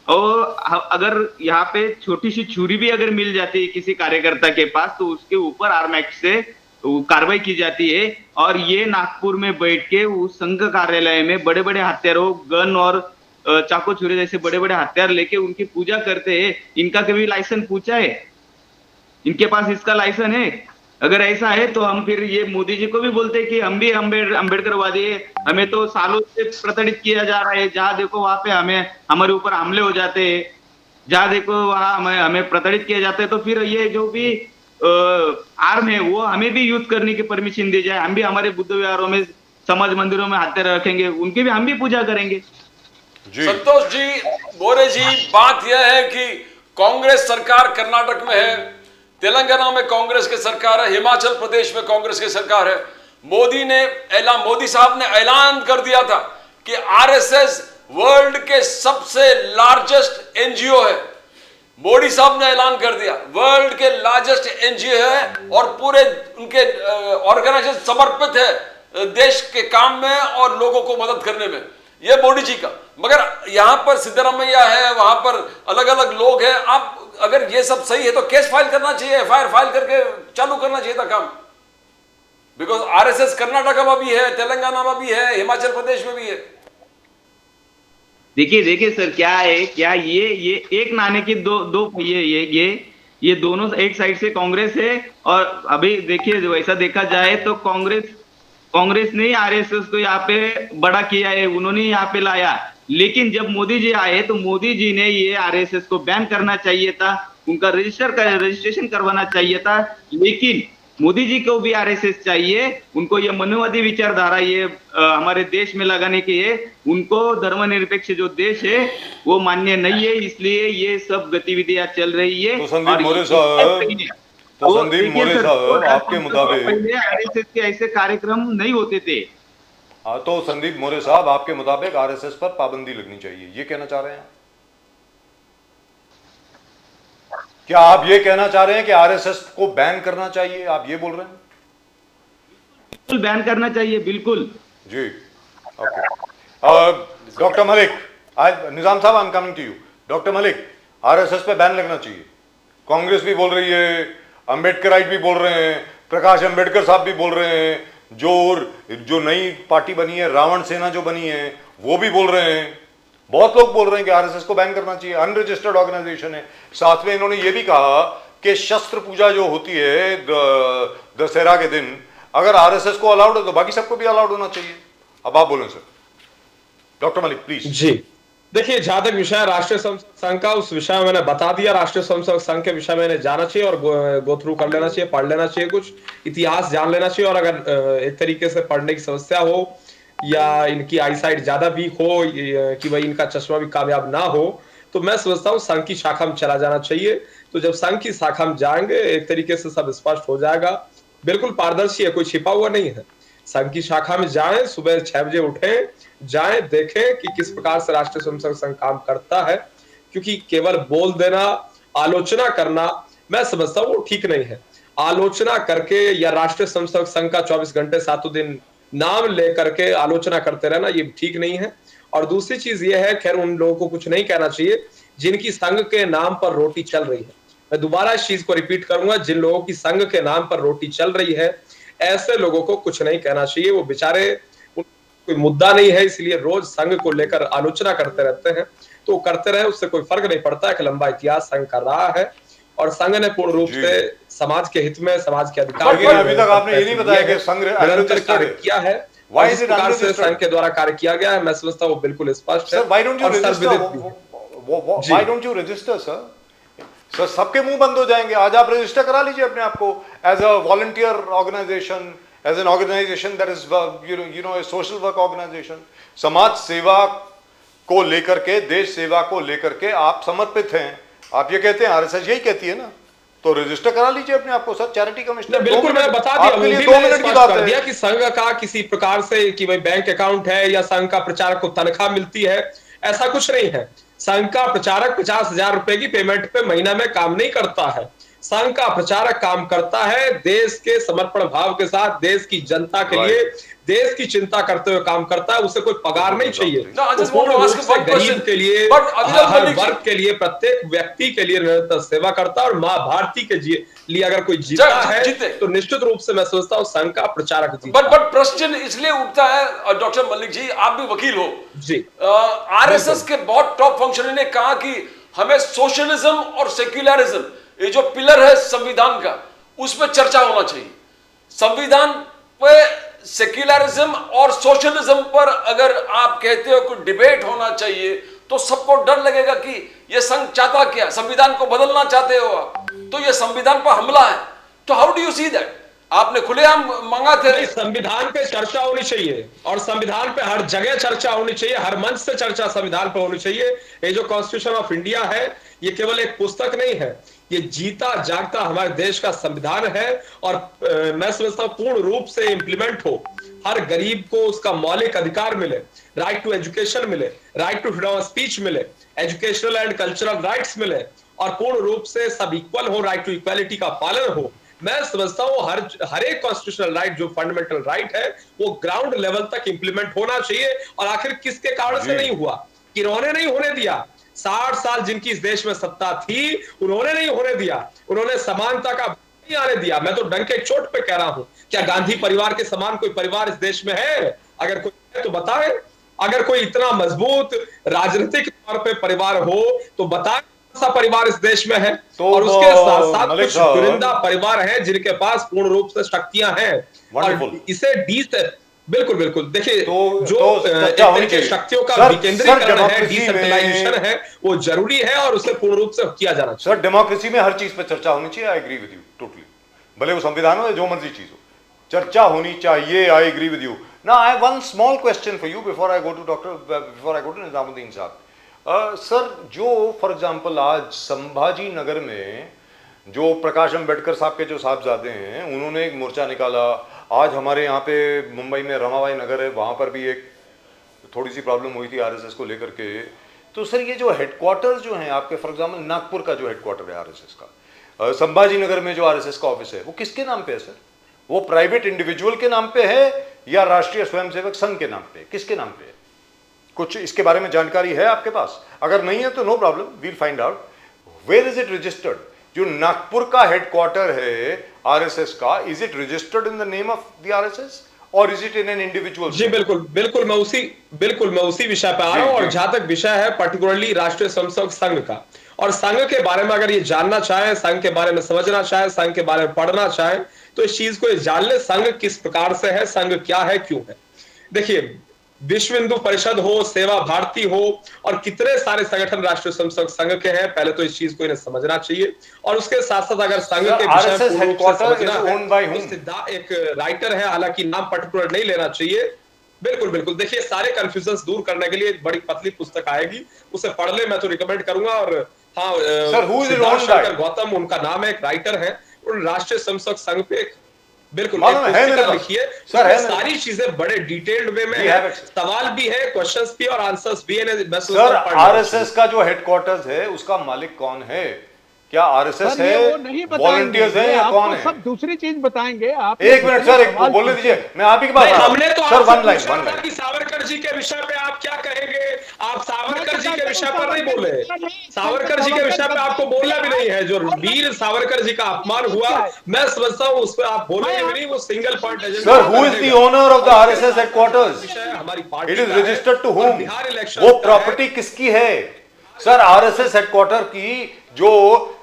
और अगर यहाँ पे छोटी सी छुरी भी अगर मिल जाती है किसी कार्यकर्ता के पास तो उसके ऊपर आर्म एक्ट से कार्रवाई की जाती है। और ये नागपुर में बैठ के उस संघ कार्यालय में बड़े बड़े हथियारों, गन और चाकू छुरे जैसे बड़े बड़े हथियार लेके उनकी पूजा करते हैं। इनका कभी लाइसेंस पूछा है? इनके पास इसका लाइसेंस है? अगर ऐसा है तो हम फिर ये मोदी जी को भी बोलते हैं कि हम भी अम्बेडकरवादी है, हमें तो सालों से प्रताड़ित किया जा रहा है, जहां देखो वहां पे हमारे ऊपर हमले हो जाते हैं, जहां देखो वहां हमें प्रताड़ित किया जाता है। तो फिर ये जो भी आर्म है वो हमें भी यूज करने की परमिशन दी जाए। हम भी हमारे बुद्ध विहारों में, समाज मंदिरों में हथियार रखेंगे, उनकी भी हम भी पूजा करेंगे। संतोष जी, मोरे जी, बात यह है कि कांग्रेस सरकार कर्नाटक में है, तेलंगाना में कांग्रेस की सरकार है, हिमाचल प्रदेश में कांग्रेस की सरकार है। मोदी साहब ने ऐलान कर दिया था कि आरएसएस वर्ल्ड के सबसे लार्जेस्ट एनजीओ है। मोदी साहब ने ऐलान कर दिया वर्ल्ड के लार्जेस्ट एनजीओ है और पूरे उनके ऑर्गेनाइजेशन समर्पित है देश के काम में और लोगों को मदद करने में। यह मोदी जी का। मगर यहां पर सिद्धरामैया है, वहां पर अलग अलग लोग हैं। आप अगर ये सब सही है तो केस फाइल करना चाहिए, एफआईआर फाइल करके चालू करना चाहिए था काम। बिकॉज आरएसएस कर्नाटक में भी है, तेलंगाना में भी है, हिमाचल प्रदेश में भी है। देखिए सर, क्या है, क्या ये एक नाणे के दो पहिए, ये दोनों एक साइड से कांग्रेस है। और अभी देखिए वैसा देखा जाए तो कांग्रेस ने आरएसएस को यहाँ पे बड़ा किया है, उन्होंने यहाँ पे लाया। लेकिन जब मोदी जी आए तो मोदी जी ने ये आरएसएस को बैन करना चाहिए था, उनका रजिस्ट्रेशन करवाना चाहिए था। लेकिन मोदी जी को भी आरएसएस चाहिए, उनको ये मनोवादी विचारधारा ये हमारे देश में लगाने की है। उनको धर्मनिरपेक्ष जो देश है वो मान्य नहीं है, इसलिए ये सब गतिविधियां चल रही है। तो संदीप मोरे साहब आपके मुताबिक पहले आरएसएस के ऐसे कार्यक्रम नहीं होते थे। तो संदीप मोरे साहब आपके मुताबिक आरएसएस पर पाबंदी लगनी चाहिए, ये कहना चाह रहे हैं? क्या आप ये कहना चाह रहे हैं कि आरएसएस को बैन करना चाहिए? आप ये बोल रहे हैं? बिल्कुल बैन करना चाहिए, बिल्कुल जी। ओके, डॉक्टर मलिक, निजाम साहब I am coming to you. Doctor Malik, RSS पे बैन लगना चाहिए, कांग्रेस भी बोल रही है, अंबेडकराइट भी बोल रहे हैं, प्रकाश अंबेडकर साहब भी बोल रहे हैं, जो नई पार्टी बनी है, रावण सेना जो बनी है, वो भी बोल रहे हैं, बहुत लोग बोल रहे हैं कि आरएसएस को बैन करना चाहिए, अनरजिस्टर्ड ऑर्गेनाइजेशन है। साथ में इन्होंने ये भी कहा कि शस्त्र पूजा जो होती है दशहरा के दिन, अगर आरएसएस को अलाउड है तो बाकी सबको भी अलाउड होना चाहिए। अब आप बोलें सर। Doctor Malik please. जी देखिए, जहां तक विषय राष्ट्रीय संघ का, उस विषय में मैंने बता दिया। राष्ट्रीय संघ के विषय में इन्हें जाना चाहिए और गो थ्रू कर लेना चाहिए, पढ़ लेना चाहिए, कुछ इतिहास जान लेना चाहिए। और अगर एक तरीके से पढ़ने की समस्या हो या इनकी आईसाइट ज्यादा वीक हो कि भाई इनका चश्मा भी कामयाब ना हो, तो मैं समझता हूँ संघ की शाखा में चला जाना चाहिए। तो जब संघ की शाखा में जाएंगे एक तरीके से सब स्पष्ट हो जाएगा, बिल्कुल पारदर्शी है, कोई छिपा हुआ नहीं है। संघ की शाखा में जाएं, सुबह 6 बजे उठें, जाएं, देखें कि किस प्रकार से राष्ट्रीय स्वयंसेवक संघ काम करता है। क्योंकि केवल बोल देना, आलोचना करना, मैं समझता हूँ वो ठीक नहीं है। आलोचना करके या राष्ट्रीय स्वयंसेवक संघ का 24 घंटे 7 दिन नाम लेकर के आलोचना करते रहना, ये ठीक नहीं है। और दूसरी चीज ये है, खैर उन लोगों को कुछ नहीं कहना चाहिए जिनकी संघ के नाम पर रोटी चल रही है। मैं दोबारा इस चीज को रिपीट करूंगा, जिन लोगों की संघ के नाम पर रोटी चल रही है, ऐसे लोगों को कुछ नहीं कहना चाहिए। वो बेचारे, कोई मुद्दा नहीं है, इसलिए रोज संघ को लेकर आलोचना करते रहते हैं। तो करते रहे, उससे कोई फर्क नहीं पड़ता। एक लंबा इतिहास संघ का रहा है और संघ ने पूर्ण रूप से समाज के हित में, समाज के अधिकार अभी तक आपने ये नहीं बताया कि संघ निरंतर कार्य किया है। Why और is जिस it प्रकार से unregistered? संघ के द्वारा कार्य किया गया है, मैं समझता हूँ वो बिल्कुल स्पष्ट है सर why don't you और register? सर्वविदित भी है। जी। Why don't you register, sir? Sir सबके मुंह बंद हो जाएंगे। आज आप रजिस्टर करा लीजिए अपने आप को as a volunteer organisation, as an organisation that is you know a social work organisation. समाज सेवा को लेकर के, देश सेवा को लेकर के आप समर्पित हैं। आप ये कहते हैं, आरएसएस यही कहती है ना, तो रजिस्टर करा लीजिए अपने आप को सर, चैरिटी कमिश्नर। बिल्कुल, मैंने बता दिया, आपके वो लिए भी 2 मैंने मिनट की स्पष्ट बात कर है। दिया कि संघ का किसी प्रकार से कि भाई बैंक अकाउंट है या संघ का प्रचारक को तनख्वाह मिलती है, ऐसा कुछ नहीं है। संघ का प्रचारक 50,000 रुपए की पेमेंट पे महीना में काम नहीं करता है। संघ का प्रचारक काम करता है देश के समर्पण भाव के साथ, देश की जनता के लिए, देश की चिंता करते हुए काम करता है। उसे कोई पगार नहीं चाहिए। No, I just वो want to पूर्ण ask रूप you से one गरीब question. के लिए, But अभिनव हर मलिक जी- वर्ग के लिए, प्रत्येक व्यक्ति के लिए निरंतर सेवा करता है। और माँ भारती के लिए अगर कोई जीता है जीते। तो निश्चित रूप से मैं सोचता हूँ संघ का प्रचारक जीता। बट प्रश्न इसलिए उठता है डॉक्टर मलिक जी, आप भी वकील हो जी, आरएसएस के बहुत टॉप फंक्शनरी ने कहा कि हमें सोशलिज्म और सेक्युलरिज्म, ये जो पिलर है संविधान का, उसमें चर्चा होना चाहिए। संविधान पे सेक्युलरिज्म और सोशलिज्म पर अगर आप कहते हो कि डिबेट होना चाहिए, तो सबको डर लगेगा कि ये संघ चाहता क्या, संविधान को बदलना चाहते हो आप, तो ये संविधान पर हमला है। तो how do you see that? आपने खुलेआम मांगा थे। नहीं, संविधान पे चर्चा होनी चाहिए और संविधान पे हर जगह चर्चा होनी चाहिए, हर मंच से चर्चा संविधान पे होनी चाहिए। ये जो कॉन्स्टिट्यूशन ऑफ इंडिया है, ये केवल एक पुस्तक नहीं है, ये जीता जागता हमारे देश का संविधान है। और मैं समझता हूं पूर्ण रूप से इंप्लीमेंट हो, हर गरीब को उसका मौलिक अधिकार मिले, राइट टू एजुकेशन मिले, right to freedom of speech मिले, एजुकेशनल एंड कल्चरल राइट्स मिले, और पूर्ण रूप से सब इक्वल हो, राइट टू इक्वालिटी का पालन हो। मैं समझता हूं हर एक कॉन्स्टिट्यूशनल राइट जो फंडामेंटल राइट है वो ग्राउंड लेवल तक इंप्लीमेंट होना चाहिए। और आखिर किसके कारण से नहीं हुआ? कि इन्होंने नहीं होने दिया। 60 साल जिनकी इस देश में सत्ता थी, उन्होंने नहीं होने दिया, उन्होंने समानता का नहीं आने दिया। मैं तो डंके चोट पे कह रहा हूं, क्या गांधी परिवार के समान कोई परिवार इस देश में है? अगर कोई है तो बताए। अगर कोई इतना मजबूत राजनीतिक तौर पे परिवार हो तो बताए सा परिवार इस देश में है। तो और उसके साथ साथ मलिक कुछ साहब, चुनिंदा परिवार हैं जिनके पास पूर्ण रूप से शक्तियां हैं। Wonderful. और इसे बिल्कुल बिल्कुल देखिए, तो जो चर्चा होनी चाहिए। शक्तियों का सर, विकेंद्रीकरण है, डेमोक्रेसी डिसेंट्रलाइजेशन में- है, वो जरूरी है और उसे पूर्ण रूप से किया जाना चाहिए। सर डेमोक्रेसी में हर चीज पे चर्चा होनी चाहिए। I agree with you totally. भले वो संविधान हो या जो मर्जी चीज हो, चर्चा होनी चाहिए। I agree with you. Now I have one small question for you before I go to Nizamuddin साहब। सर, जो फॉर एग्जांपल आज संभाजी नगर में जो प्रकाश अम्बेडकर साहब के जो साहबजादे हैं, उन्होंने एक मोर्चा निकाला। आज हमारे यहाँ पे मुंबई में रमाबाई नगर है, वहाँ पर भी एक थोड़ी सी प्रॉब्लम हुई थी आरएसएस को लेकर के। तो सर ये जो हेडक्वार्टर जो हैं आपके, फॉर एग्जांपल नागपुर का जो हेडक्वार्टर है आरएसएस का, संभाजी नगर में जो आरएसएस का ऑफिस है, वो किसके नाम पे है सर? वो प्राइवेट इंडिविजुअल के नाम पे है या राष्ट्रीय स्वयंसेवक संघ के नाम पे? किसके नाम पे है? कुछ इसके बारे में जानकारी है आपके पास? अगर नहीं है तो no problem, we'll find out. Where is it registered? जो नागपुर का हेडक्वार्टर है आरएसएस का, is it registered in the name of the RSS और is it in an individual? जी बिल्कुल मैं उसी विषय पे आ रहा हूं। और जहां तक विषय है पर्टिकुलरली राष्ट्रीय स्वयंसेवक संघ का, और संघ के बारे में अगर ये जानना चाहें, संघ के बारे में समझना चाहें, संघ के बारे में पढ़ना चाहें, तो इस चीज को जान ले संघ किस प्रकार से है, संघ क्या है, क्यों है। देखिए, विश्व हिंदू परिषद हो, सेवा भारती हो, और कितने सारे संगठन राष्ट्रीय स्वयंसेवक संघ के हैं, पहले तो इस चीज को इन्हें समझना चाहिए। और उसके साथ साथ अगर संघ के विषय में पूर्ण रूप से समझना है, तो सिद्धा एक राइटर है, हालांकि नाम पर्टिकुलर नहीं लेना चाहिए। बिल्कुल देखिए, सारे कंफ्यूजन दूर करने के लिए एक बड़ी पतली पुस्तक आएगी, उसे पढ़ ले, मैं तो रिकमेंड करूंगा। और हाँ, सिद्धार्थ गौतम उनका नाम है, एक राइटर है, राष्ट्रीय स्वयंसेवक संघ पे बिल्कुल लिखी है सर। सारी चीजें बड़े डिटेल्ड वे में है, सवाल भी है, क्वेश्चंस भी और आंसर्स भी है। सर, आरएसएस का जो हेडक्वार्टर्स है उसका मालिक कौन है? क्या आरएसएस है, वॉलंटियर्स है या कौन है? सब दूसरी चीज बताएंगे आप। एक मिनट सर, एक बोलने दीजिए, मैं आप ही के पास। हमने तो sir one line Savarkar ji के विषय पे आप क्या कहेंगे? आप सावरकर जी के विषय पर नहीं बोले। सावरकर जी के विषय पे आपको बोलना भी नहीं है। जो वीर सावरकर जी का अपमान हुआ, मैं समझता हूँ उस पर आप बोलेंगे भी नहीं। वो single point agenda. Sir, who is the owner of the RSS headquarters? हमारी party, it is registered to whom? Bihar election, वो प्रॉपर्टी किसकी है सर? आरएसएस हेडक्वार्टर की जो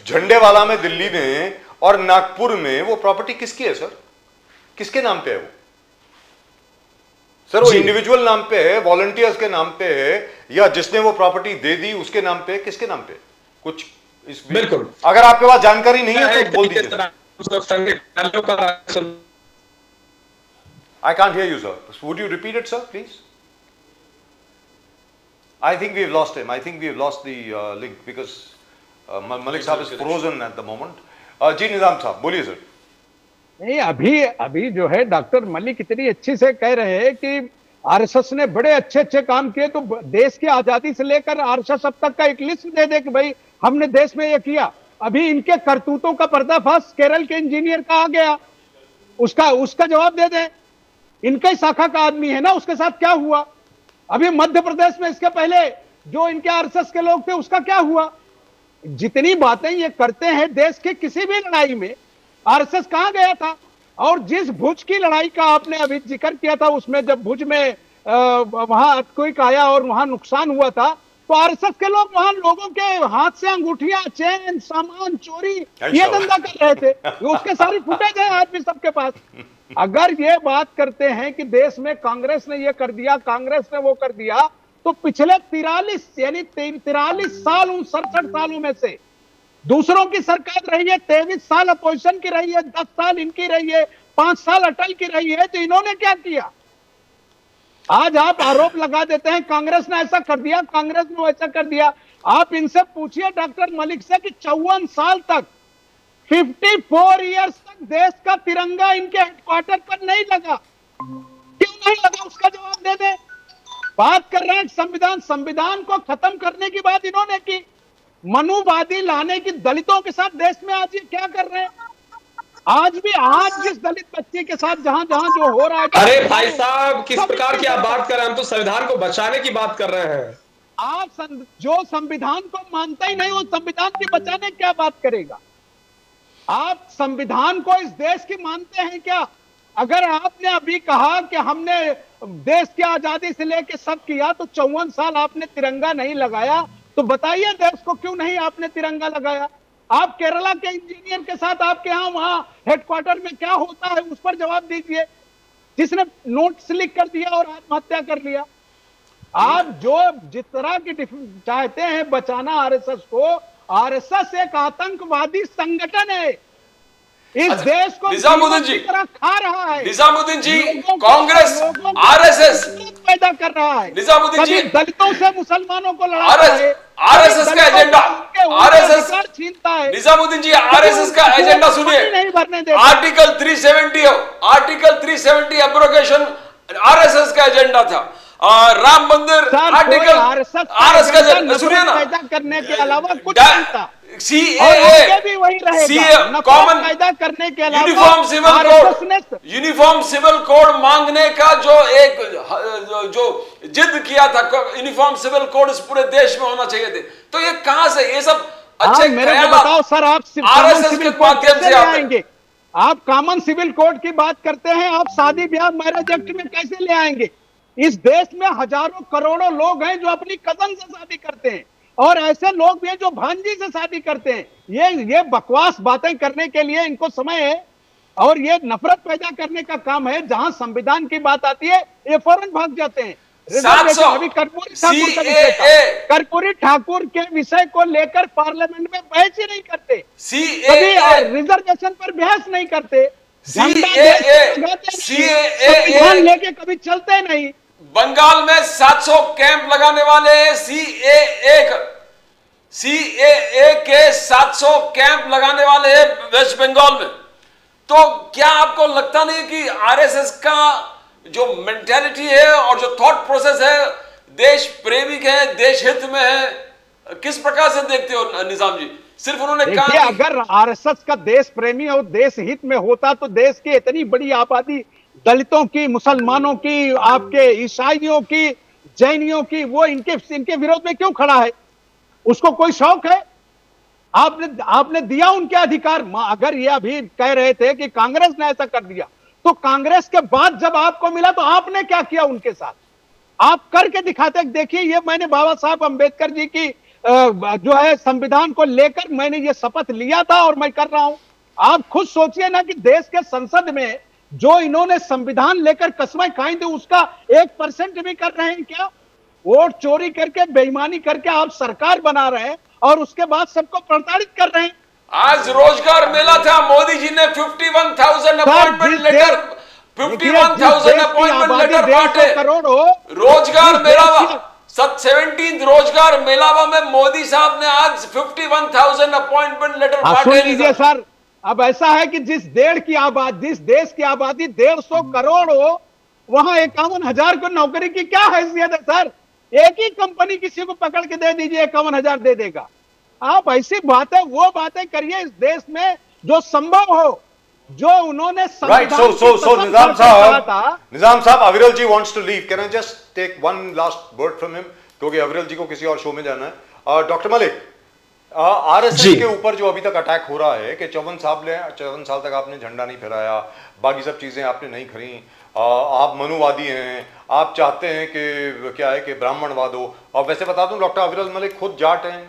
झंडे वाला में दिल्ली में और नागपुर में, वो प्रॉपर्टी किसकी है सर? किसके नाम पे है वो? सर वो जी। इंडिविजुअल नाम पे है, वॉलंटियर्स के नाम पे है, या जिसने वो प्रॉपर्टी दे दी उसके नाम पे, किसके नाम पे? कुछ इस बिल्कुल। अगर आपके पास जानकारी नहीं है तो बोल दीजिए। I can't hear you, sir. Would you repeat it, sir, please? I think we have lost him. I think we have lost the link because Malik साहब is frozen at the moment. जी निजाम साहब बोलिए sir. नहीं, अभी अभी जो है doctor Malik इतनी अच्छी से कह रहे हैं कि आरएसएस ने बड़े अच्छे अच्छे काम किए, तो देश की आजादी से लेकर आरएसएस अब तक का एक लिस्ट दे दे कि भाई हमने देश में ये किया। अभी इनके करतूतों का पर्दाफाश केरल के इंजीनियर का आ गया, उसका जवाब दे दे। इनके शाखा का आदमी है ना, उसके साथ क्या हुआ? अभी मध्य प्रदेश में इसके पहले जो इनके आरएसएस के लोग थे उसका क्या हुआ? जितनी बातें ये करते हैं देश की किसी भी लड़ाई में आरएसएस कहां गया था? और जिस भुज की लड़ाई का आपने अभी जिक्र किया था, उसमें जब भुज में वहां अर्थक्वेक आया और वहां नुकसान हुआ था, तो आरएसएस के लोग वहां लोगों के हाथ से अंगूठियां, चेन, सामान चोरी ये धंधा कर रहे थे। उसके सारी फुटेज है आज भी सबके पास। अगर ये बात करते हैं कि देश में कांग्रेस ने ये कर दिया, कांग्रेस ने वो कर दिया, तो पिछले 43 साल उन 67 सालों में से दूसरों की सरकार रही है, 23 साल अपोजिशन की रही है, 10 साल इनकी रही है, 5 साल अटल की रही है, तो इन्होंने क्या किया? आज आप आरोप लगा देते हैं कांग्रेस ने ऐसा कर दिया, कांग्रेस ने वैसा कर दिया। आप इनसे पूछिए डॉक्टर मलिक से कि 54 साल तक 54 इयर्स तक देश का तिरंगा इनके हेडक्वार्टर पर नहीं लगा, क्यों नहीं लगा? उसका जवाब दे दे। बात कर रहे हैं संविधान को खत्म करने की बात इन्होंने की, मनुवादी लाने की, दलितों के साथ देश में आज ये क्या कर रहे हैं? आज जिस दलित बच्चे के साथ जहां जहां जो हो रहा है। अरे भाई साहब, किस प्रकार की आप बात कर रहे हैं? हम तो संविधान को बचाने की बात कर रहे हैं। आप जो संविधान को मानता ही नहीं, वो संविधान के बचाने क्या बात करेगा? आप संविधान को इस देश की मानते हैं क्या? अगर आपने अभी कहा कि हमने देश की आजादी से लेकर सब किया, तो 54 साल आपने तिरंगा नहीं लगाया, तो बताइए देश को क्यों नहीं आपने तिरंगा लगाया? आप केरला के इंजीनियर के साथ आपके यहाँ वहां हेडक्वार्टर में क्या होता है, उस पर जवाब दीजिए, जिसने नोट्स लिख कर दिया और आत्महत्या कर लिया। आप जो जिस तरह की चाहते हैं बचाना आरएसएस को, आरएसएस एक आतंकवादी संगठन है, इस देश को निजामुद्दीन जी खा रहा है। निजामुद्दीन जी, कांग्रेस आरएसएस पैदा कर रहा है, निजामुद्दीन जी दलितों से मुसलमानों को लड़ाता है, आरएसएस का एजेंडा, आरएसएस छीनता है। निजामुद्दीन जी आरएसएस का एजेंडा सुनिए। नहीं भरने देता। आर्टिकल 370 एब्रोगेशन आरएसएस का एजेंडा था। राम मंदिर आर्टिकल आरएस का सुनिए ना, पैदा करने के अलावा कुछ नहीं था। सीएए भी वही रहेगा, कॉमन पैदा करने के अलावा यूनिफॉर्म सिविल कोड मांगने का जो जिद किया था, यूनिफॉर्म सिविल कोड इस पूरे देश में होना चाहिए थे। तो ये कहां से ये सब अच्छे मेरे को बताओ सर, आप आरएसएस के माध्यम से आएंगे? आप कॉमन सिविल कोड की बात करते हैं, आप शादी ब्याह मैरिज एक्ट में कैसे ले आएंगे? इस देश में हजारों करोड़ों लोग हैं जो अपनी कजन से शादी करते हैं, और ऐसे लोग भी हैं जो भांजी से शादी करते हैं। ये बकवास बातें करने के लिए इनको समय है, और ये नफरत पैदा करने का काम है। जहां संविधान की बात आती है ये फौरन भाग जाते हैं। अभी कर्पूरी ठाकुर के विषय को लेकर पार्लियामेंट में बहस ही नहीं करते, कभी रिजर्वेशन पर बहस नहीं करते, संविधान लेके कभी चलते नहीं। बंगाल में 700 कैंप लगाने वाले सीएए के 700 कैंप लगाने वाले हैं वेस्ट बंगाल में। तो क्या आपको लगता नहीं कि आरएसएस का जो मेंटालिटी है और जो थॉट प्रोसेस है देश प्रेमिक है, देश हित में है? किस प्रकार से देखते हो निजाम जी? सिर्फ उन्होंने कहा अगर आरएसएस का देश प्रेमी और देश हित में होता तो देश की इतनी बड़ी आबादी दलितों की, मुसलमानों की, आपके ईसाइयों की, जैनियों की, वो इनके विरोध में क्यों खड़ा है? उसको कोई शौक है? आपने दिया उनके अधिकार। अगर ये अभी कह रहे थे कि कांग्रेस ने ऐसा कर दिया, तो कांग्रेस के बाद जब आपको मिला तो आपने क्या किया उनके साथ? आप करके दिखाते। देखिए, ये मैंने बाबा साहब अंबेडकर जी की जो है संविधान को लेकर मैंने ये शपथ लिया था और मैं कर रहा हूं। आप खुद सोचिए ना कि देश के संसद में जो इन्होंने संविधान लेकर कसमें खाई थी उसका 1% भी कर रहे हैं क्या? वोट चोरी करके बेईमानी करके आप सरकार बना रहे हैं और उसके बाद सबको प्रताड़ित कर रहे हैं। आज रोजगार मेला था, मोदी जी ने 51,000 अपॉइंटमेंट लेटर, 51,000 अपॉइंटमेंट लेटर बांटे। करोड़ हो रोजगार मेला 17th रोजगार मेलावा में मोदी साहब ने आज 51,000 अपॉइंटमेंट लेटर सुन बांटे। लीजिए सर, अब ऐसा है कि जिस देश की आबादी 150 करोड़ हो, वहां 51,000 को नौकरी की क्या हैसियत है सर? एक ही कंपनी किसी को पकड़ के दे दीजिए, 51,000 दे देगा। आप ऐसी बातें वो बातें करिए इस देश में जो संभव हो, जो उन्होंने Right. So Nizam Saab, Aviral ji wants to leave. Can I just take one last word from him? क्योंकि अविरल जी को किसी और शो में जाना है। डॉक्टर मलिक, आरएसएस के ऊपर जो अभी तक अटैक हो रहा है कि 54 साल तक आपने झंडा नहीं फहराया, बाकी सब चीजें आपने नहीं करी, आप मनुवादी हैं, आप चाहते हैं कि क्या है कि ब्राह्मणवाद हो। और वैसे बता दूं, डॉक्टर अविरल मलिक खुद जाट हैं,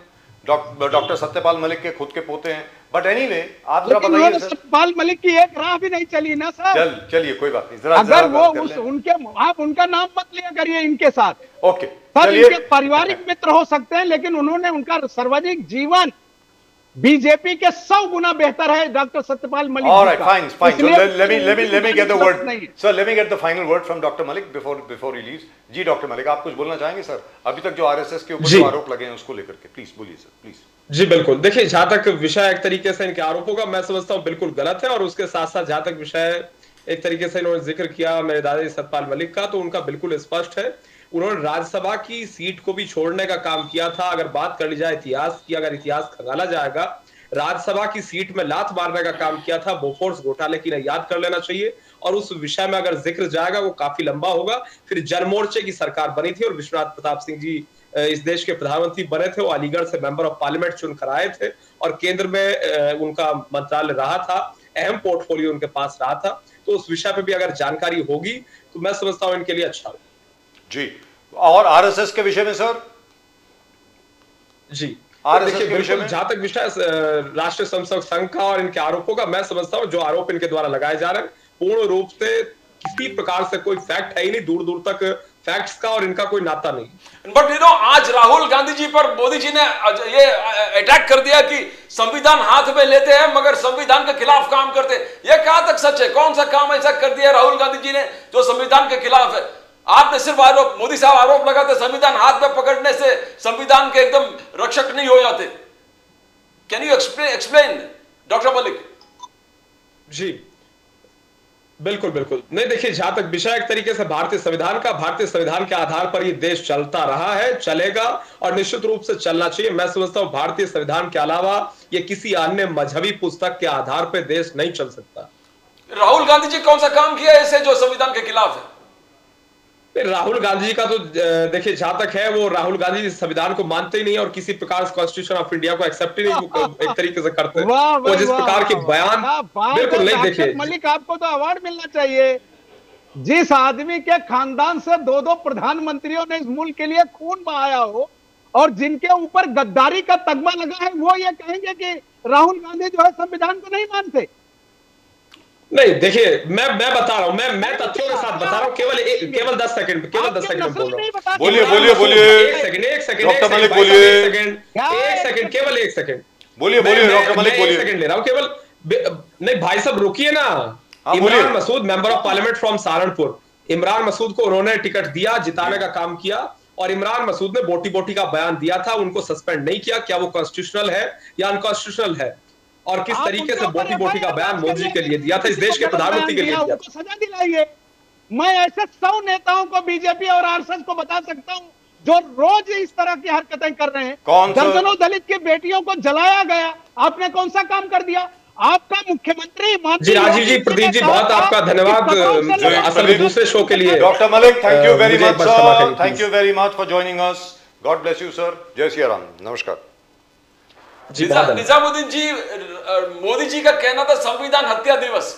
डॉक्टर सत्यपाल मलिक के खुद के पोते हैं। बट एनीवे, आप जरा बताइए। सत्यपाल मलिक की एक राह भी नहीं चली ना सर। चलिए कोई बात नहीं, अगर वो आप उनका नाम मत लिया करिए इनके साथ। ओके, सर इनके पारिवारिक मित्र हो सकते हैं, लेकिन उन्होंने उनका सार्वजनिक जीवन बीजेपी के 100 गुना बेहतर है doctor Satyapal Malik. All right, fine. So let me get the word. Sir, let me get the final word from Dr. Malik before he leaves. जी डॉक्टर मलिक, आप कुछ बोलना चाहेंगे सर? अभी तक जो आरएसएस के ऊपर जो आरोप लगे हैं उसको लेकर के, प्लीज बोलिए सर, प्लीज। जी बिल्कुल, देखिए जहां तक विषय एक तरीके से इनके आरोपों का मैं समझता हूं बिल्कुल गलत है, और उसके साथ साथ जहां तक विषय एक तरीके से इन्होंने जिक्र किया मेरे दादाजी सत्यपाल मलिक का, तो उनका बिल्कुल स्पष्ट है। उन्होंने राज्यसभा की सीट को भी छोड़ने का काम किया था। अगर बात कर ली जाए इतिहास की, अगर इतिहास खंगाला जाएगा, राज्यसभा की सीट में लात मारने का काम किया था बोफोर्स घोटाले की, याद कर लेना चाहिए। और उस विषय में अगर जिक्र जाएगा वो काफी लंबा होगा। फिर जनमोर्चे की सरकार बनी थी और विश्वनाथ प्रताप सिंह जी इस देश के प्रधानमंत्री बने थे। वो अलीगढ़ से मेंबर ऑफ पार्लियामेंट चुनकर आए थे और केंद्र में उनका मंत्रालय रहा था, अहम पोर्टफोलियो उनके पास रहा था। तो उस विषय पे भी अगर जानकारी होगी तो मैं समझता हूं इनके लिए अच्छा होगा। जी, और आरएसएस के विषय में सर? जी, आरएसएस के विषय में जहां तक विषय राष्ट्रीय स्वयंसेवक संघ का और इनके आरोपों का, मैं समझता हूं जो आरोप इनके द्वारा लगाए जा रहे हैं पूर्ण रूप से किसी प्रकार से कोई फैक्ट है ही नहीं, दूर दूर तक फैक्ट्स का और इनका कोई नाता नहीं। बट आज राहुल गांधी जी पर मोदी जी ने ये अटैक कर दिया कि संविधान हाथ में लेते हैं मगर संविधान के खिलाफ काम करते हैं। ये कहां तक सच है? कौन सा काम ऐसा कर दिया राहुल गांधी जी ने जो संविधान के खिलाफ है? आपने सिर्फ आरोप, मोदी साहब आरोप लगाते संविधान हाथ में पकड़ने से संविधान के एकदम रक्षक नहीं हो जाते। Can you explain doctor Malik? जी बिल्कुल बिल्कुल नहीं, देखिए जहां तक विषय एक तरीके से भारतीय संविधान का, भारतीय संविधान के आधार पर ये देश चलता रहा है, चलेगा और निश्चित रूप से चलना चाहिए। मैं समझता हूं भारतीय संविधान के अलावा ये किसी अन्य मजहबी पुस्तक के आधार पर देश नहीं चल सकता। राहुल गांधी जी कौन सा काम किया ऐसे जो संविधान के खिलाफ है? राहुल गांधी जी का तो देखिए जहां तक है, वो राहुल गांधी जी संविधान को मानते ही नहीं और किसी प्रकार से कॉन्स्टिट्यूशन ऑफ इंडिया को एक्सेप्ट ही नहीं एक तरीके से करते। वो जिस प्रकार के बयान, बिल्कुल नहीं, देखिए मलिक आपको तो अवार्ड मिलना चाहिए। जिस आदमी के खानदान से 2 प्रधानमंत्रियों ने इस मुल्क के लिए खून बहाया हो और जिनके ऊपर गद्दारी का तगमा लगा है, वो ये कहेंगे कि राहुल गांधी जो है संविधान को नहीं मानते। नहीं, देखिए मैं बता रहा हूं, मैं तथ्यों के साथ बता रहा हूं। केवल 10 सेकंड बोल रहा हूं। बोलिए एक सेकंड डॉक्टर मलिक बोलिए। केवल एक सेकंड बोलिए डॉक्टर मलिक बोलिए। एक सेकंड ले रहा हूं केवल। नहीं भाई साहब रुकिए ना। Imran Masood member of parliament from Saharanpur, Imran Masood को उन्होंने टिकट दिया, जिताने का काम किया और इमरान मसूद ने बोटी बोटी का बयान दिया था, उनको सस्पेंड नहीं किया। क्या वो कॉन्स्टिट्यूशनल है या अनकॉन्स्टिट्यूशनल है? और किस तरीके से बोटी बोटी का बयान मोदी जी के लिए दिया था, इस देश के प्रधानमंत्री के लिए दिया था? सजा दिलाइए। मैं ऐसे 100 नेताओं को बीजेपी और आरएसएस को बता सकता हूं जो रोज इस तरह की हरकतें कर रहे हैं। दर्जनों दलित की बेटियों को जलाया गया, आपने कौन सा काम कर दिया? आपका मुख्यमंत्री जी राजीव जी, प्रदीप जी, बहुत आपका धन्यवाद असल में दूसरे शो के लिए। Doctor Malik, thank you very much sir, thank you very much for joining us. God bless you sir. जय श्री राम। नमस्कार। निजामुद्दीन जी, मोदी जी का कहना था संविधान हत्या दिवस।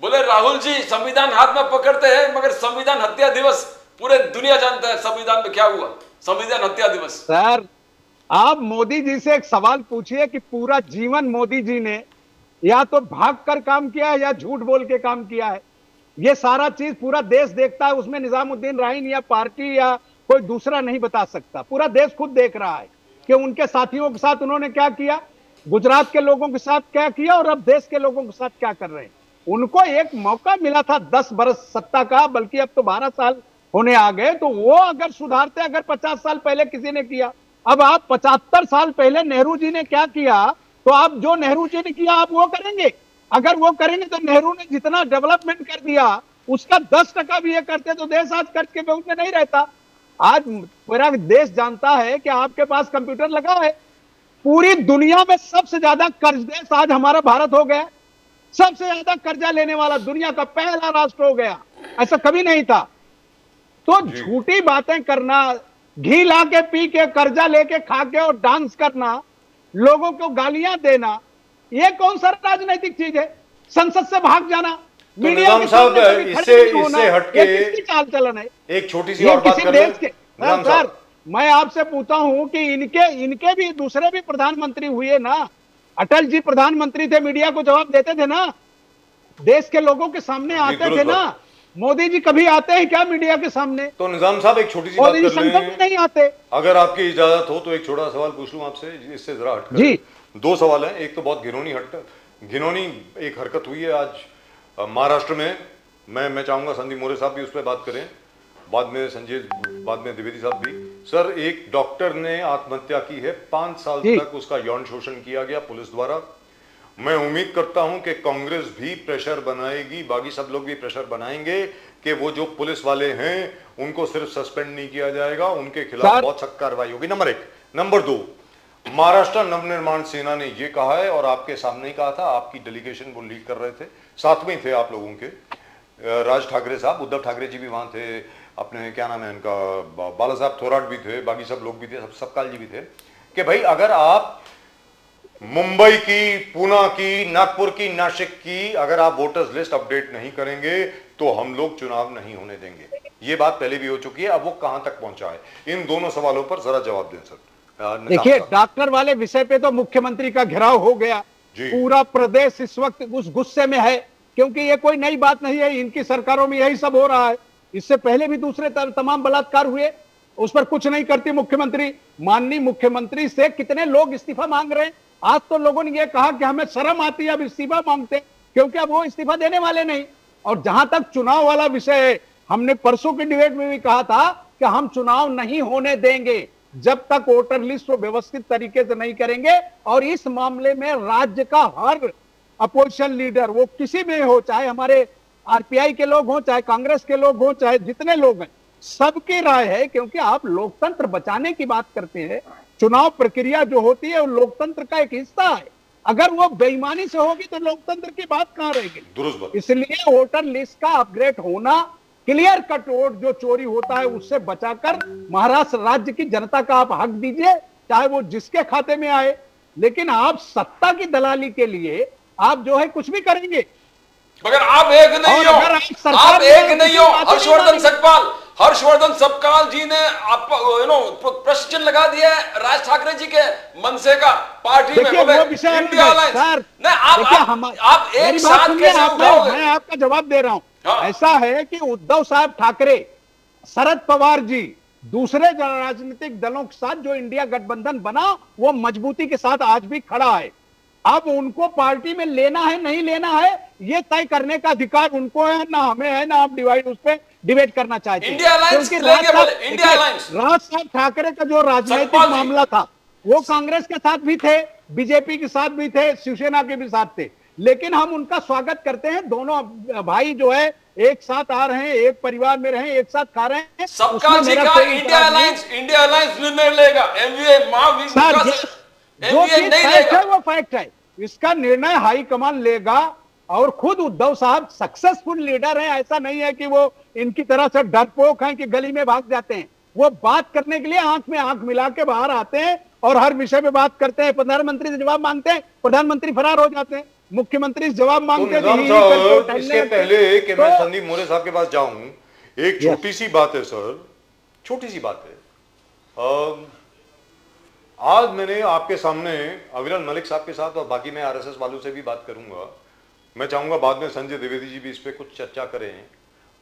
बोले राहुल जी संविधान हाथ में पकड़ते हैं मगर संविधान हत्या दिवस पूरे दुनिया जानता है संविधान में क्या हुआ। संविधान हत्या दिवस। सर आप मोदी जी से एक सवाल पूछिए कि पूरा जीवन मोदी जी ने या तो भाग कर काम किया है या झूठ बोल के काम किया है। ये सारा चीज पूरा देश देखता है, उसमें निजामुद्दीन राइन या पार्टी या कोई दूसरा नहीं बता सकता। पूरा देश खुद देख रहा है कि उनके साथियों के साथ उन्होंने क्या किया, गुजरात के लोगों के साथ क्या किया और अब देश के लोगों के साथ क्या कर रहे हैं। उनको एक मौका मिला था 10 बरस सत्ता का, बल्कि अब तो 12 साल होने आ गए, तो वो अगर सुधारते, अगर 50 साल पहले किसी ने किया, अब आप 75 साल पहले नेहरू जी ने क्या किया, तो आप जो नेहरू जी ने किया आप वो करेंगे। अगर वो करेंगे तो नेहरू ने जितना डेवलपमेंट कर दिया उसका 10% भी ये करते तो देश आज कर्ज के बोझ में नहीं रहता। आज पूरा देश जानता है कि आपके पास कंप्यूटर लगा है, पूरी दुनिया में सबसे ज्यादा कर्ज देश आज हमारा भारत हो गया, सबसे ज्यादा कर्जा लेने वाला दुनिया का पहला राष्ट्र हो गया, ऐसा कभी नहीं था। तो झूठी बातें करना, घी ला के पी के कर्जा लेके खा के और डांस करना, लोगों को गालियां देना, ये कौन सा राजनीतिक चीज है? संसद से भाग जाना, तो निजाम साहब इससे हटके किसकी चाल चलन है? एक छोटी सी और बात कर देश के निजाम सर, साहब, मैं आपसे पूछता हूं कि इनके भी दूसरे भी प्रधानमंत्री हुए ना, अटल जी प्रधानमंत्री थे, मीडिया को जवाब देते थे ना, देश के लोगों के सामने आते थे ना। मोदी जी कभी आते हैं क्या मीडिया के सामने? तो निजाम साहब एक छोटी सी बात कर संसद में नहीं आते। अगर आपकी इजाजत हो तो एक छोटा सवाल पूछ लूं आपसे, इससे जरा हटकर। जी, 2 सवाल हैं। एक तो बहुत घिनौनी एक हरकत हुई है आज महाराष्ट्र में। मैं चाहूंगा संदीप मोरे साहब भी उस पर बात करें, बाद में द्विवेदी साहब भी। सर, एक डॉक्टर ने आत्महत्या की है, 5 साल तक उसका यौन शोषण किया गया पुलिस द्वारा। मैं उम्मीद करता हूं कि कांग्रेस भी प्रेशर बनाएगी, बाकी सब लोग भी प्रेशर बनाएंगे कि वो जो पुलिस वाले हैं उनको सिर्फ सस्पेंड नहीं किया जाएगा, उनके खिलाफ बहुत सख्त कार्रवाई होगी। नंबर 1। नंबर 2, महाराष्ट्र नवनिर्माण सेना ने ये कहा है और आपके सामने ही कहा था, आपकी डेलीगेशन वो लीड कर रहे थे, साथ में थे आप लोगों के राज ठाकरे साहब, उद्धव ठाकरे जी भी वहां थे, अपने क्या नाम है इनका, बाला साहब थोराट भी थे, बाकी सब लोग भी थे, सबकाल जी भी थे, कि भाई अगर आप मुंबई की, पुणे की, नागपुर की, नासिक की अगर आप वोटर्स लिस्ट अपडेट नहीं करेंगे तो हम लोग चुनाव नहीं होने देंगे। ये बात पहले भी हो चुकी है, अब वो कहां तक पहुंचा है? इन दोनों सवालों पर जरा जवाब दें सर। देखिए, डॉक्टर वाले विषय पे तो मुख्यमंत्री का घेराव हो गया, पूरा प्रदेश इस वक्त उस गुस्से में है, क्योंकि ये कोई नई बात नहीं है, इनकी सरकारों में यही सब हो रहा है। इससे पहले भी दूसरे तमाम बलात्कार हुए, उस पर कुछ नहीं करती मुख्यमंत्री। माननीय मुख्यमंत्री से कितने लोग इस्तीफा मांग रहे हैं। आज तो लोगों ने यह कहा कि हमें शर्म आती है अब इस्तीफा मांगते, क्योंकि अब वो इस्तीफा देने वाले नहीं। और जहां तक चुनाव वाला विषय है, हमने परसों की डिबेट में भी कहा था कि हम चुनाव नहीं होने देंगे जब तक वोटर लिस्ट को व्यवस्थित तरीके से नहीं करेंगे। और इस मामले में राज्य का हर अपोजिशन लीडर, वो किसी में हो, चाहे हमारे आरपीआई के लोग हो, चाहे कांग्रेस के लोग हो, चाहे जितने लोग हैं, सबकी राय है, क्योंकि आप लोकतंत्र बचाने की बात करते हैं। चुनाव प्रक्रिया जो होती है वो लोकतंत्र का एक हिस्सा है, अगर वो बेईमानी से होगी तो लोकतंत्र की बात कहां रहेगी? इसलिए वोटर लिस्ट का अपग्रेड होना, क्लियर कट वोट जो चोरी होता है उससे बचाकर महाराष्ट्र राज्य की जनता का आप हक दीजिए, चाहे वो जिसके खाते में आए। लेकिन आप सत्ता की दलाली के लिए आप जो है कुछ भी करेंगे। मगर आप एक नहीं हो, आप एक नहीं हो। हर्षवर्धन सबकाल जी ने आपको प्रश्न चिन्ह लगा दिया है राज ठाकरे जी के मनसे का, पार्टी में इंडिया अलायंस। आप एक साथ कैसे उठाओगे? मैं आपका जवाब दे रहा हूं। ऐसा है कि उद्धव साहब ठाकरे, शरद पवार जी, दूसरे राजनीतिक दलों के साथ जो इंडिया गठबंधन बना वो मजबूती के साथ आज भी खड़ा है। अब उनको पार्टी में लेना है नहीं लेना है ये तय करने का अधिकार उनको है, ना हमें है, ना आप उस पर डिबेट करना चाहते हैं। इंडिया अलायंस राज साहब ठाकरे का जो राजनीतिक मामला था वो कांग्रेस के साथ भी थे, बीजेपी के साथ भी थे, शिवसेना के भी साथ थे, लेकिन हम उनका स्वागत करते हैं। दोनों भाई जो है एक साथ आ रहे हैं, एक परिवार में रहे, एक साथ खा रहे हैं। सबका जी का इंडिया अलायंस निर्णय लेगा, एमवीए जो चीज फैक्ट है वो फैक्ट है, इसका निर्णय हाईकमान लेगा। और खुद उद्धव साहब सक्सेसफुल लीडर हैं, ऐसा नहीं है कि वो इनकी तरह से डरपोक हैं कि गली में भाग जाते हैं। वो बात करने के लिए आंख में आंख मिला के बाहर आते हैं और हर विषय पे बात करते हैं। प्रधानमंत्री से जवाब मांगते हैं, प्रधानमंत्री फरार हो जाते हैं, मुख्यमंत्री से जवाब मांगते हैं। इसके पहले कि मैं संदीप मोरे साहब के पास जाऊं, एक छोटी सी बात है सर, छोटी सी बात है। आज मैंने आपके सामने अविरल मलिक साहब के साथ, और बाकी मैं आरएसएस वालों से भी बात करूंगा, मैं चाहूंगा बाद में संजय द्विवेदी जी भी इस पे कुछ चर्चा करें।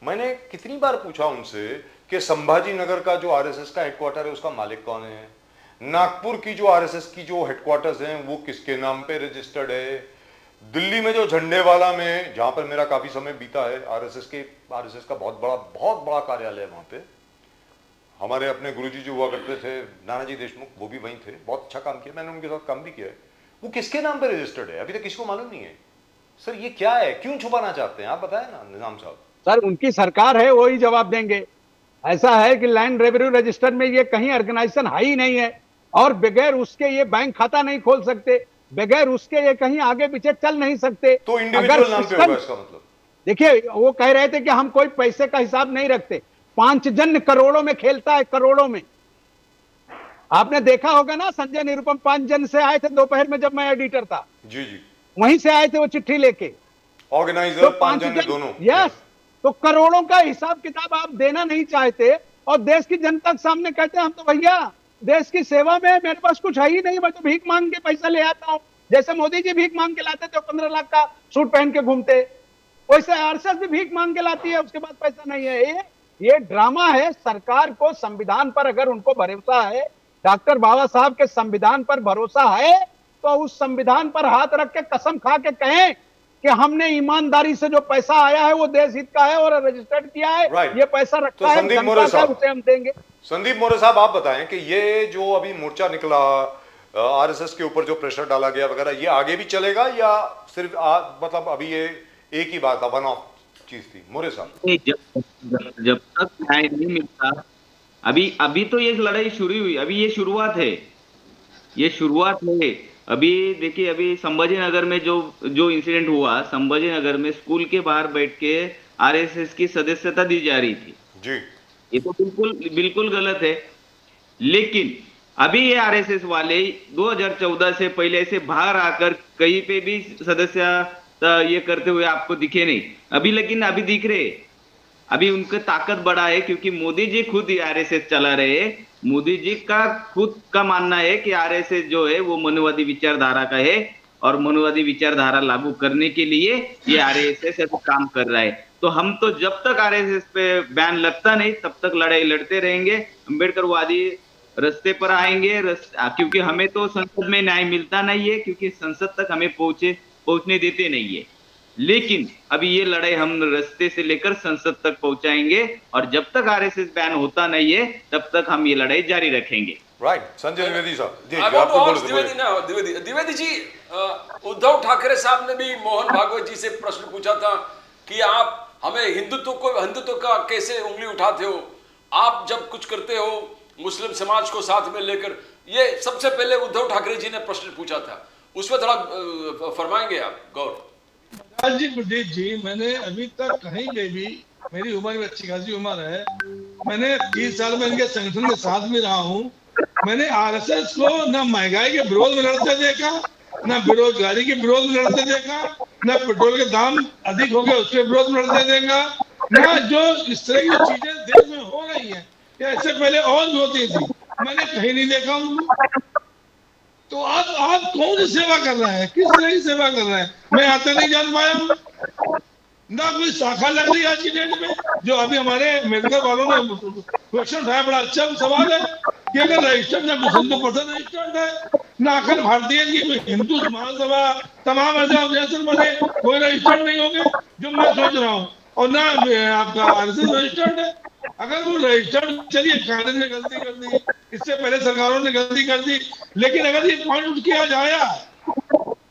मैंने कितनी बार पूछा उनसे कि संभाजी नगर का जो आरएसएस का हेडक्वार्टर है उसका मालिक कौन है, नागपुर की जो आरएसएस की जो हेडक्वार्टर्स हैं वो किसके नाम पे रजिस्टर्ड है, दिल्ली में जो झंडेवाला में जहां पर मेरा काफी समय बीता है, आरएसएस का बहुत बड़ा कार्यालय है वहां पे। हमारे अपने गुरुजी जो हुआ करते थे नानाजी देशमुख, वो भी वहीं थे, बहुत अच्छा काम किया, मैंने उनके साथ काम भी किया है। वो किसके नाम पे रजिस्टर्ड है अभी तक किसी को मालूम नहीं है। सर ये क्या है, क्यों छुपाना चाहते हैं आप, बताएं ना निजाम साहब। सर उनकी सरकार है, वो ही जवाब देंगे। ऐसा है कि लैंड रेवेन्यू रजिस्टर में ये कहीं ऑर्गेनाइजेशन है ही नहीं है, और बगैर उसके ये बैंक खाता नहीं खोल सकते, बगैर उसके ये कहीं आगे पीछे चल नहीं सकते। तो इंडिविजुअल नाम पे होगा इसका मतलब? देखिए वो कह रहे थे कि हम कोई पैसे का हिसाब नहीं रखते, पांचजन्य करोड़ों में खेलता है, करोड़ों में। आपने देखा होगा ना, संजय निरुपम पांचजन्य से आए थे दोपहर में जब मैं एडिटर था, जी जी, वहीं से आए थे वो चिट्ठी लेके। ऑर्गेनाइजर पांचजन्य दोनों। यस, तो करोड़ों का हिसाब किताब आप देना नहीं चाहते और देश की जनता के सामने कहते हैं हम तो भैया देश की सेवा में, मेरे पास कुछ है ही नहीं, मैं तो भीख मांग के पैसा ले आता हूं। जैसे मोदी जी भीख मांग के लाते थे, 15 लाख का सूट पहन के घूमते, वैसे आरएसएस भी भीख मांग के लाती है, उसके बाद पैसा नहीं है। ये ड्रामा है। सरकार को संविधान पर अगर उनको भरोसा है, डॉक्टर बाबा साहब के संविधान पर भरोसा है, तो उस संविधान पर हाथ रख के कसम खा के कहें कि हमने ईमानदारी से जो पैसा आया है वो देश हित का है और रजिस्टर्ड किया है, ये पैसा रखा है जनता का, उसे हम देंगे। संदीप मोरे साहब आप बताएं कि ये जो अभी मोर्चा निकला, आरएसएस के ऊपर जो प्रेशर डाला गया वगैरह, ये आगे भी चलेगा या सिर्फ मतलब अभी ये एक ही बात था, वन ऑफ चीज थी? मोरे साहब, जब तक न्याय नहीं मिलता, अभी तो ये लड़ाई शुरू हुई, अभी ये शुरुआत है, ये शुरुआत है। अभी देखिए, अभी संभाजी नगर में जो इंसिडेंट हुआ, संभाजी नगर में स्कूल के बाहर बैठ के आरएसएस की सदस्यता दी जा रही थी जी, ये तो बिल्कुल गलत है। लेकिन अभी ये आरएसएस वाले 2014 से पहले से बाहर आकर कहीं पे भी सदस्यता ये करते हुए आपको दिखे नहीं अभी, लेकिन अभी दिख रहे। अभी उनका ताकत बड़ा है क्योंकि मोदी जी खुद ही आरएसएस चला रहे हैं। मोदी जी का खुद का मानना है कि आरएसएस जो है वो मनुवादी विचारधारा का है और मनुवादी विचारधारा लागू करने के लिए ये आरएसएस ऐसा काम कर रहा है। तो हम तो जब तक आरएसएस पे बैन लगता नहीं तब तक लड़ाई लड़ते रहेंगे। अम्बेडकरवादी रास्ते पर आएंगे, क्योंकि हमें तो संसद में न्याय मिलता नहीं है, क्योंकि संसद तक हमें पहुंचने देते नहीं है। लेकिन अभी ये लड़ाई हम रास्ते से लेकर संसद तक पहुंचाएंगे और जब तक आरएसएस बैन होता नहीं है तब तक हम ये लड़ाई जारी रखेंगे। राइट। संजय द्विवेदी साहब जी, द्विवेदी जी, उद्धव ठाकरे साहब ने भी मोहन भागवत जी से प्रश्न पूछा था कि आप हमें हिंदुत्व का कैसे उंगली उठाते हो, आप जब कुछ करते हो मुस्लिम समाज को साथ में लेकर, ये सबसे पहले उद्धव ठाकरे जी ने प्रश्न पूछा था, उसमें थोड़ा फरमाएंगे आप गौर? जी गुरदीप जी, मैंने अभी तक कहीं पे भी, मेरी उम्र भी अच्छी खासी उम्र है, मैंने 30 साल में इनके संगठन के साथ में रहा हूँ, मैंने आरएसएस को न महंगाई के विरोध में लड़ते देखा, न बेरोजगारी के विरोध में लड़ते देखा, न पेट्रोल के दाम अधिक हो गए उसके विरोध में लड़ते देखा, न जो इस तरह की चीजें देश में हो रही है या इससे पहले और भी होती थी, मैंने कहीं नहीं देखा उनको। तो आप कौन सी सेवा कर रहा है, किस तरह की सेवा कर रहा है, मैं यहाँ तक नहीं जान पाया हूँ। ना कोई शाखा लग रही है आज की डेट में। जो अभी हमारे मेडिकल वालों ने क्वेश्चन उठाया, बड़ा अच्छा सवाल है कि अगर रजिस्टर्ड ना हिंदू पर्सन रजिस्टर्ड है, ना अखिल भारतीय की हिंदू महासभा, तमाम ऑर्गेनाइजेशन बने, कोई रजिस्टर्ड नहीं होंगे जो मैं सोच रहा हूँ, और ना आपका आरएसएस रजिस्टर्ड है। अगर वो रजिस्टर्ड, चलिए कांग्रेस ने गलती कर दी, इससे पहले सरकारों ने गलती कर दी, लेकिन अगर ये पॉइंट उठ किया जाए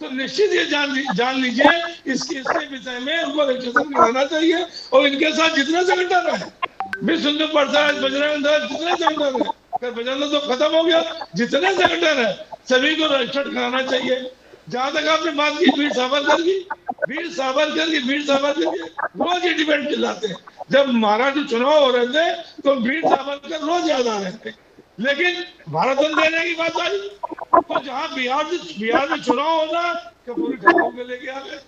तो निश्चित ये जान लीजिए इसके विषय में उनको रजिस्ट्रेशन कराना चाहिए। और इनके साथ जितने संगठन है, विश्व हिंदू परिषद, बजरंग दल, जितने संगठन है, अगर बजरंग दल तो खत्म हो गया, जितने संगठन है सभी को रजिस्टर्ड कराना चाहिए। जहां तक आपने बात की वीर सावरकर की रोज ये डिबेट चिल्लाते हैं। जब महाराष्ट्र चुनाव हो रहे थे तो वीर सावरकर रोज याद आ रहे थे, लेकिन भारत बंद देने की बात आई तो जहां बिहार में चुनाव होना कपूरी ठाकुर को लेके आ गए।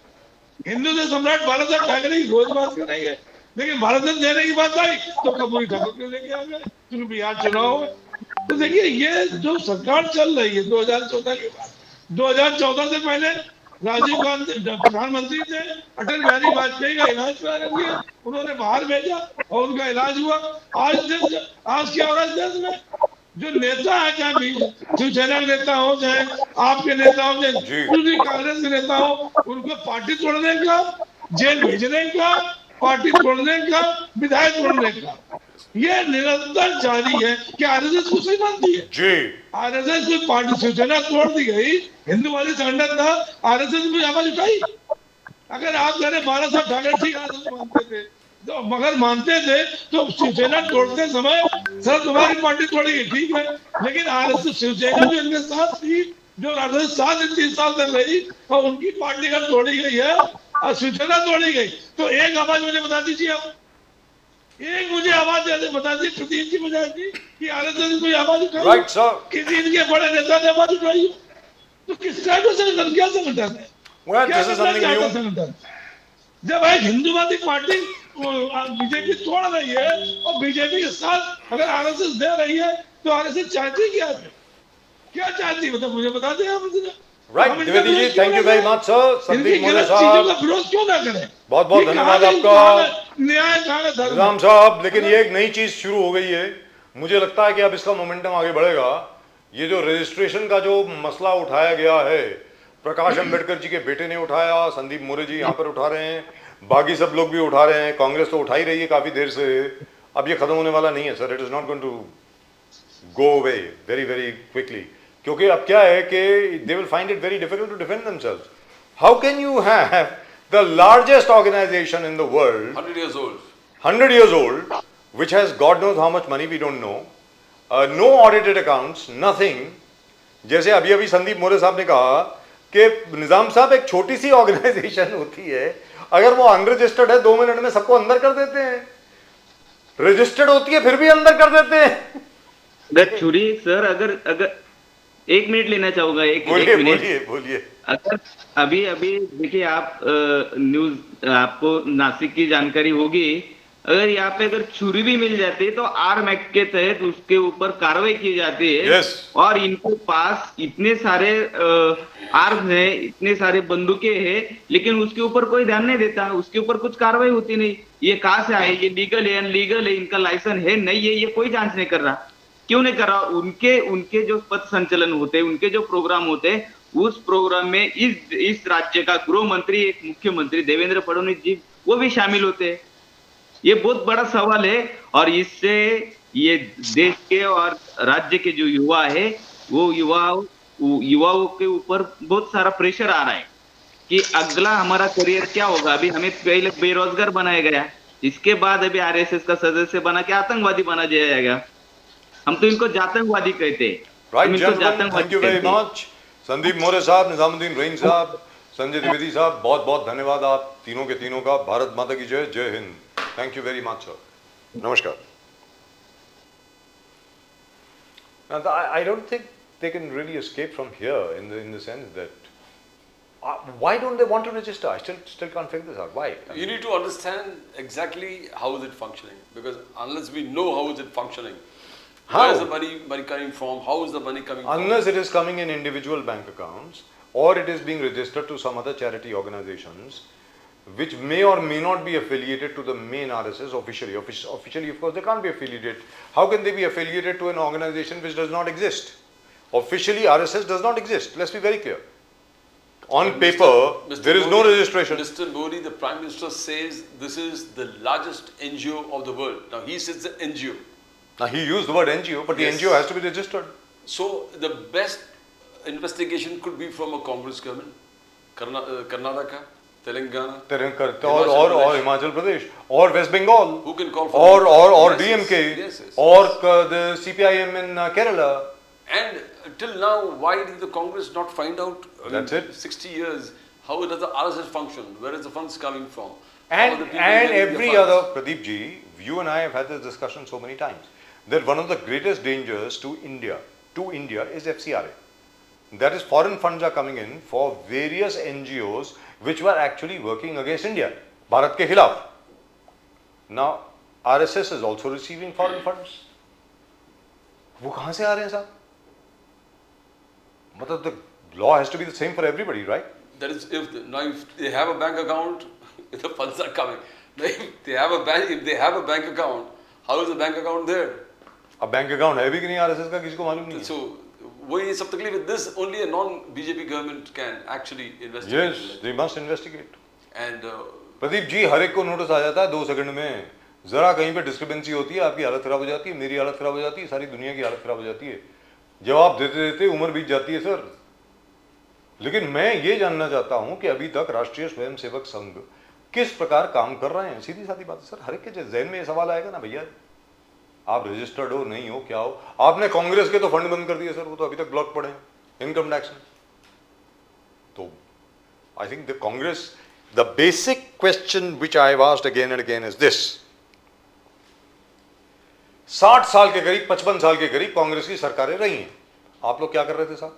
हिंदू से सम्राट बाला साहब ठाकरे की रोज बात करेंगे, लेकिन भारत बंद देने की बात आई तो कपूरी ठाकुर को लेके आ गए क्योंकि बिहार चुनाव हो। तो देखिए, ये जो सरकार चल रही है 2014 के बाद, 2014 से पहले राजीव गांधी प्रधानमंत्री थे, अटल बिहारी वाजपेयी का इलाज कराने के लिए उन्होंने बाहर भेजा और उनका इलाज हुआ। आज क्या हो रहा है देश में? जो नेता है, चाहे शिवसेना के नेता हो, चाहे आपके नेता हो, चाहे दूसरी कांग्रेस के नेता हो, उनको पार्टी तोड़ने का, जेल भेजने का, पार्टी तोड़ने का, विधायक तोड़ने का, ये निरंतर जारी है। कि आरएसएस कुछ नहीं मानती है जी। आरएसएस कोई पार्टी, शिवसेना तोड़ दी गई, हिंदुवादी संगठन था, आरएसएस में आवाज उठाई। अगर आप कह रहे 12 साल ठाकरे ठीक आरएसएस मानते थे, तो मगर मानते थे तो शिवसेना तोड़ते समय सर तुम्हारी पार्टी तोड़ी गई, ठीक है, लेकिन आरएसएस शिवसेना जो इनके साथ थी, जो आरएसएस साथ 3 साल तक रही, और उनकी पार्टी का तोड़ी गई है और शिवसेना तोड़ी गई। तो एक आवाज मुझे बता दीजिए आप, एक मुझे आवाज बता दी प्रदीप जी बजा दी कि आरएसएस कोई आवाज उठाई, राइट सर। किसी इनके बड़े नेता ने आवाज उठाई। तो किस टाइप का संगठन, क्या संगठन है? Well, क्या this is करना something चाहता new. संगठन? जब एक हिंदुवादी पार्टी बीजेपी तोड़ रही है और बीजेपी के साथ अगर आरएसएस दे रही है, तो आरएसएस चाहती क्या है? क्या चाहती है मतलब मुझे बता दें आप मुझे। राइट हम इनका द्विवेदी जी, विरोध क्यों थैंक यू ना वेरी करें? Much sir. संदीप इनकी मोरे गलत चीजों साहब, का विरोध क्यों ना करें? बहुत बहुत ये धन्यवाद कहाँ है, आपका। कहाँ है न्याय, कहाँ है धर्म? निजाम साहब, लेकिन ये एक नई चीज शुरू हो गई है। मुझे लगता है कि अब इसका मोमेंटम आगे बढ़ेगा। ये जो रजिस्ट्रेशन का जो मसला उठाया गया है, प्रकाश अंबेडकर जी के बेटे ने उठाया, संदीप मोरे जी यहाँ पर उठा रहे हैं, बाकी सब लोग भी उठा रहे हैं, कांग्रेस तो उठा ही रही है काफी देर से। अब ये खत्म होने वाला नहीं है sir. It is not going to go away very very quickly, क्योंकि अब क्या है कि they will find it very difficult to defend themselves. How can you have the largest organisation in the world, 100 years old. 100 years old, which has God knows how much money, we don't know, no audited accounts, nothing. जैसे अभी अभी संदीप मोरे साहब ने कहा कि निजाम साहब एक छोटी सी ऑर्गेनाइजेशन होती है, अगर वो अनरजिस्टर्ड है 2 मिनट में सबको अंदर कर देते हैं, रजिस्टर्ड होती है फिर भी अंदर कर देते हैं। अगर छुरी सर, अगर 1 मिनट लेना चाहूंगा, एक बोलिए मिनट। बोलिए बोलिए। अगर अभी अभी देखिए आप न्यूज, आपको नासिक की जानकारी होगी, अगर यहाँ पे अगर छुरी भी मिल जाती है तो आर्म एक्ट के तहत उसके ऊपर कार्रवाई की जाती है। Yes. और इनके पास इतने सारे आर्म है, इतने सारे बंदूकें हैं, लेकिन उसके ऊपर कोई ध्यान नहीं देता, उसके ऊपर कुछ कार्रवाई होती नहीं। ये कहाँ से आए, ये लीगल है अनलीगल है, इनका लाइसेंस है नहीं है, ये कोई जांच नहीं कर रहा। क्यों नहीं कर रहा? उनके जो पथ संचलन होते हैं, उनके जो प्रोग्राम होते हैं, उस प्रोग्राम में इस राज्य का गृह मंत्री, एक मुख्यमंत्री देवेंद्र फडणवीस जी, वो भी शामिल होते हैं। ये बहुत बड़ा सवाल है और इससे ये देश के और राज्य के जो युवा है, वो युवाओं के ऊपर बहुत सारा प्रेशर आ रहा है कि अगला हमारा करियर क्या होगा। अभी हमें पहले बेरोजगार बनाया गया, इसके बाद अभी आरएसएस का सदस्य बना के आतंकवादी बना जाएगा। हम तो इनको जातंकवादी कहते हैं। Right gentleman, thank you very much. Sandeep More साहब, निजामुद्दीन रईन साहब, संजय द्विवेदी साहब, बहुत बहुत धन्यवाद आप तीनों के तीनों का। भारत माता की जय, जय Hind. Thank you very much sir. नमस्कार। I don't think they can really escape from here in the sense that why don't they want to register? I still can't figure this out. Why? You need to understand exactly how is it functioning, because unless we know how is it functioning, How? where is the money coming from, how is the money coming Unless it is coming in individual bank accounts or it is being registered to some other charity organizations which may or may not be affiliated to the main RSS officially. Officially, of course, they can't be affiliated. How can they be affiliated to an organization which does not exist? Officially, RSS does not exist. Let's be very clear. On paper, there is no registration. Mr. Modi, the Prime Minister, says this is the largest NGO of the world. Now, he says the NGO. Now, he used the word NGO, but Yes. the NGO has to be registered. So, the best investigation could be from a Congress government, Karnataka, Telangana. Or Himachal Pradesh, or West Bengal, Who can call for or Yes, yes, DMK, yes, yes. or the CPIM in Kerala. And till now, why did the Congress not find out? That's it. 60 years, how does the RSS function? Where is the funds coming from? How are the And people getting their every funds? other, Pradeep ji, you and I have had this discussion so many times, that one of the greatest dangers to India is FCRA. That is, foreign funds are coming in for various NGOs which were actually working against India, Bharat ke khilaf. Now, RSS is also receiving foreign funds. वो कहाँ से आ रहे हैं साहब? मतलब the law has to be the same for everybody, right? That is, now if they have a bank account, if the funds are coming. Now if they have a bank account, how is the bank account there? अब bank account है भी कि नहीं RSS का, किसी को मालूम नहीं है. So, वही सब तकलीफ है. This only a non-BJP government can actually investigate. Yes, they must investigate. And Pradeep ji, हर एक को नोटिस आ जाता है 2 सेकंड में. जरा कहीं पे डिस्क्रिपेंसी होती है, आपकी हालत खराब हो जाती है, मेरी हालत खराब हो जाती है, सारी दुनिया की हालत खराब हो जाती है. जवाब देते देते उम्र बीत जाती है सर. लेकिन मैं ये जानना चाहता हूं कि अभी तक राष्ट्रीय स्वयंसेवक संघ किस प्रकार काम कर रहे हैं. सीधी सादी बात है सर, हर एक के जहन में ये सवाल आएगा ना, भैया आप रजिस्टर्ड हो, नहीं हो, क्या हो. आपने कांग्रेस के तो फंड बंद कर दिए सर, वो तो अभी तक ब्लॉक पड़े हैं इनकम टैक्स में. तो I think the Congress, the basic question which I have asked again and again is this. 60 साल के करीब, 55 साल के करीब कांग्रेस की सरकारें रही हैं. आप लोग क्या कर रहे थे साहब?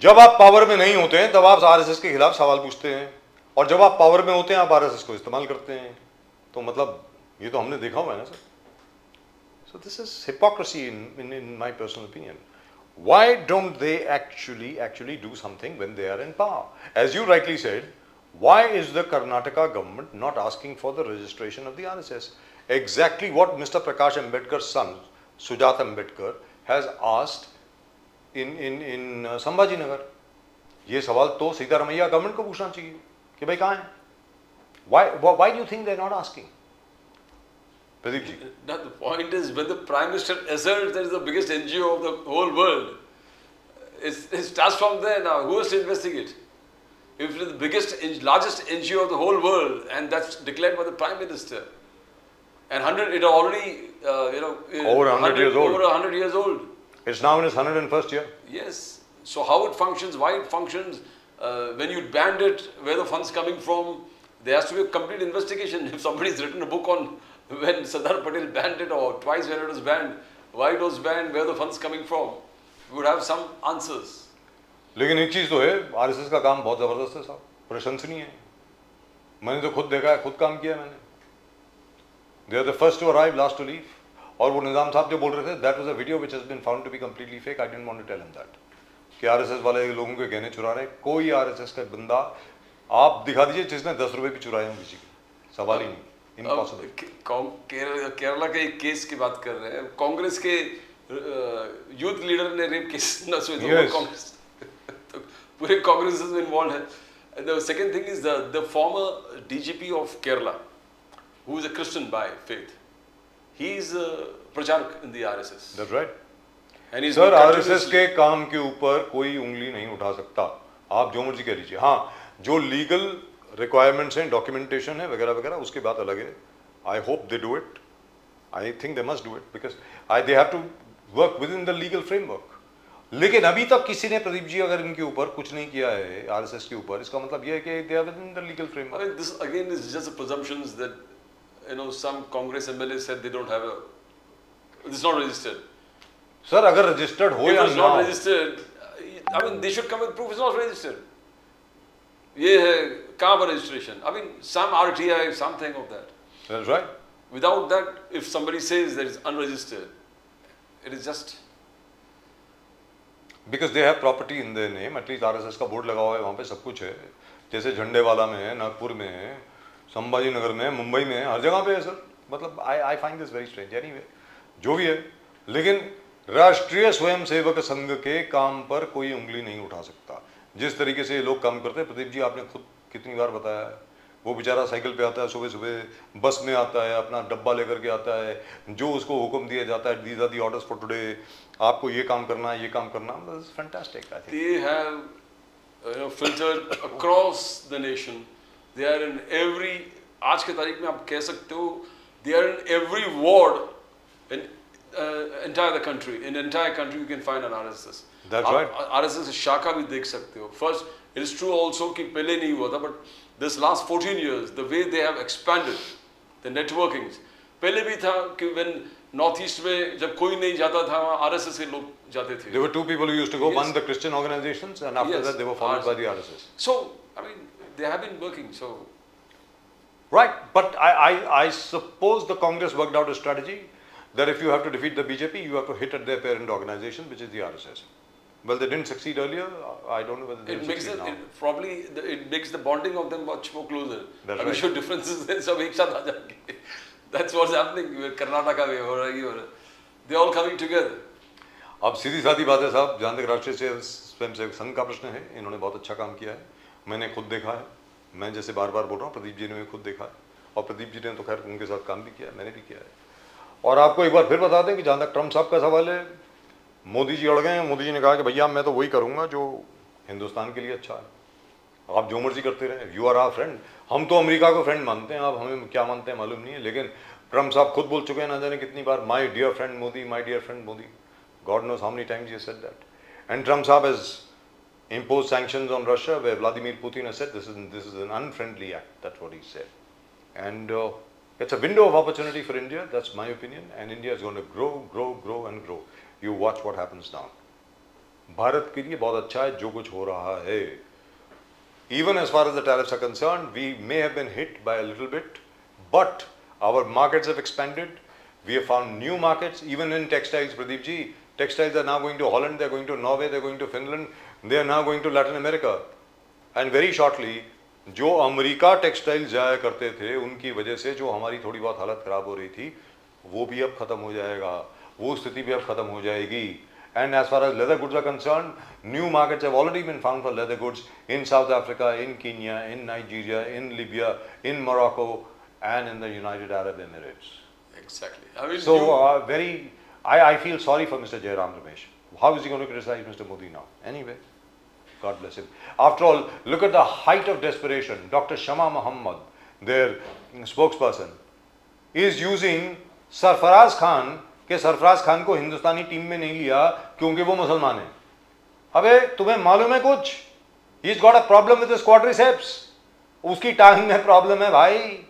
जब आप पावर में नहीं होते हैं तब आप आरएसएस के खिलाफ सवाल पूछते हैं, और जब आप पावर में होते हैं आप आरएसएस को इस्तेमाल करते हैं. तो मतलब ये तो हमने देखा हुआ है ना sir. So this is hypocrisy in my personal opinion. Why don't they actually do something when they are in power? As you rightly said, why is the Karnataka government not asking for the registration of the RSS? Exactly what Mr. Prakash Ambedkar's son, Sujat Ambedkar, has asked in Sambhaji Nagar. ये सवाल तो Sitaramayya government को पूछना चाहिए कि भाई कहाँ हैं? Why do you think they're not asking? Pradeep ji. now the point is, when the Prime Minister asserts that is the biggest NGO of the whole world, it starts from there now. Who has to investigate? If it is the biggest, largest NGO of the whole world, and that's declared by the Prime Minister, and it already, Over 100 years old. Over 100 years old. It's now in its 101st year. Yes. So how it functions, why it functions, when you banned it, where the funds coming from, there has to be a complete investigation. If somebody's written a book on when Sardar Patel banned it, or twice when it was banned, why it was banned, where the funds coming from, we would have some answers. लेकिन एक चीज तो है, RSS का काम बहुत जबरदस्त है साहब, प्रशंसनीय है. मैंने तो खुद देखा है, खुद काम किया मैंने. They are the first to arrive, last to leave. और वो निजाम साहब जो बोल रहे थे, that was a video which has been found to be completely fake. I didn't want to tell him that. कि आरएसएस वाले लोगों के गहने चुरा रहे हैं. कोई आरएसएस का बंदा आप दिखा दीजिए जिसने 10 रुपए भी चुराए हों किसी के. सवाल ही नहीं. Impossible. केरला के एक केस की बात कर रहे हैं. कांग्रेस के यूथ लीडर ने रेप केस न सुने, कांग्रेस पूरे कांग्रेस में इन्वॉल्व है. The second thing is the former DGP of Kerala, who is a Christian by faith. He is a प्रचारक in the RSS. That's right. And he's sir RSS के काम के ऊपर कोई उंगली नहीं उठा सकता. आप जो मर्जी कह लीजिए. हाँ, जो लीगल रिक्वायरमेंट्स हैं, डॉक्यूमेंटेशन है वगैरह वगैरह, उसकी बात अलग है. I hope they do it. I think they must do it because they have to work within the legal framework. लेकिन अभी तक किसी ने, प्रदीप जी, अगर इनके ऊपर कुछ नहीं किया है आरएसएस के ऊपर, इसका मतलब ये है कि they are within the legal framework. I mean, this again is just a presumptions that some Congress MLAs said they don't have a. It's not registered. Sir अगर रजिस्टर्ड हो If या it's ना not हो, registered, I mean, they should come with proof it's not registered. ये है कहाँ पर registration? I mean, some RTI, something of that. that's right. Without that, if somebody says that it's unregistered, it is just. Because they have property in their name. At least RSS का board लगा हुआ है, वहाँ पे सब कुछ है. जैसे झंडेवाला में है, नागपुर में है, संभाजी नगर में है, मुंबई में है, हर जगह पे है सर. मतलब I find this very strange. Anyway, जो भी है, लेकिन राष्ट्रीय स्वयंसेवक संघ के काम पर कोई उंगली नहीं उठा सकता. जिस तरीके से ये लोग काम करते हैं, प्रदीप जी आपने खुद कितनी बार बताया है, वो बेचारा साइकिल पे आता है, सुबह सुबह बस में आता है, अपना डब्बा लेकर के आता है, जो उसको हुक्म दिया जाता है, these are the orders for today, आपको ये काम करना है, ये काम करना है. This is fantastic. I think They have filtered across the nation. They are in every. आज के तारीख में आप कह सकते हो, they are in every ward in entire the country. In entire country you can find an RSS. That's right. RSS शाखा भी देख सकते हो. First, it is true also कि पहले नहीं हुआ था, but this last 14 years, the way they have expanded the networkings. पहले भी था कि when North East में जब कोई नहीं जाता था, वहाँ RSS के लोग जाते थे. there were two people who used to go. Yes. One, the Christian organizations, and after Yes. that they were followed by the RSS. So, I mean, they have been working. So, Right, but I suppose the Congress worked out a strategy that if you have to defeat the BJP, you have to hit at their parent organization, which is the RSS. Well, they didn't succeed earlier. I don't know whether they It will makes succeed now. it makes the bonding of them much more closer. That's अभी right. जो differences हैं सब एक साथ आ जाएंगे. That's what's happening. Karnataka में हो रहा है ये हो रहा है. They all coming together. अब सीधी सादी बात है साहब, जहाँ तक राष्ट्रीय स्वयंसेवक संघ का प्रश्न है, इन्होंने बहुत अच्छा काम किया है, मैंने खुद देखा है, मैं जैसे बार बार बोल रहा हूँ, प्रदीप जी ने भी खुद देखा है, और प्रदीप जी ने तो खैर उनके साथ काम भी किया है, मैंने भी किया है। और आपको एक बार फिर बता दें कि जहाँ तक ट्रम्प साहब का सवाल है, मोदी जी अड़ गए हैं, मोदी जी ने कहा कि भैया मैं तो वही करूँगा जो हिंदुस्तान के लिए अच्छा है, आप जो मर्जी करते रहें, यू आर आवर फ्रेंड। हम तो अमेरिका को फ्रेंड मानते हैं, आप हमें क्या मानते हैं मालूम नहीं है, लेकिन ट्रम्प साहब खुद बोल चुके हैं ना जाने कितनी बार, my dear friend Modi, my dear friend Modi. God knows how many times he has said that. And Trump Saab has imposed sanctions on Russia, where Vladimir Putin has said this is an unfriendly act. That's what he said. And it's a window of opportunity for India. That's my opinion. And India is going to grow, grow, grow, and grow. You watch what happens now. Bharat के लिए बहुत अच्छा है जो कुछ हो रहा है. Even as far as the tariffs are concerned, we may have been hit by a little bit, but our markets have expanded. We have found new markets, even in textiles, Pradeep ji. Textiles are now going to Holland, they are going to Norway, they are going to Finland, they are now going to Latin America. And very shortly, जो America textile जाया करते थे, उनकी वजह से जो हमारी थोड़ी बहुत हालत ख़राब हो रही थी, वो भी अब ख़त्म हो जाएगा, वो स्थिति भी अब ख़त्म हो जाएगी. And as far as leather goods are concerned, new markets have already been found for leather goods in South Africa, in Kenya, in Nigeria, in Libya, in Morocco, and in the United Arab Emirates. Exactly. I mean, So I feel sorry for Mr. Jairam Ramesh. How is he going to criticize Mr. Modi now? Anyway, God bless him. After all, look at the height of desperation. Dr. Shama Muhammad, their spokesperson, is using Sarfaraz Khan के सरफराज खान को हिंदुस्तानी team में नहीं लिया क्योंकि वो मुसलमान है. अबे तुम्हें मालूम है कुछ? He's got a problem with his quadriceps. उसकी टांग में प्रॉब्लम है भाई.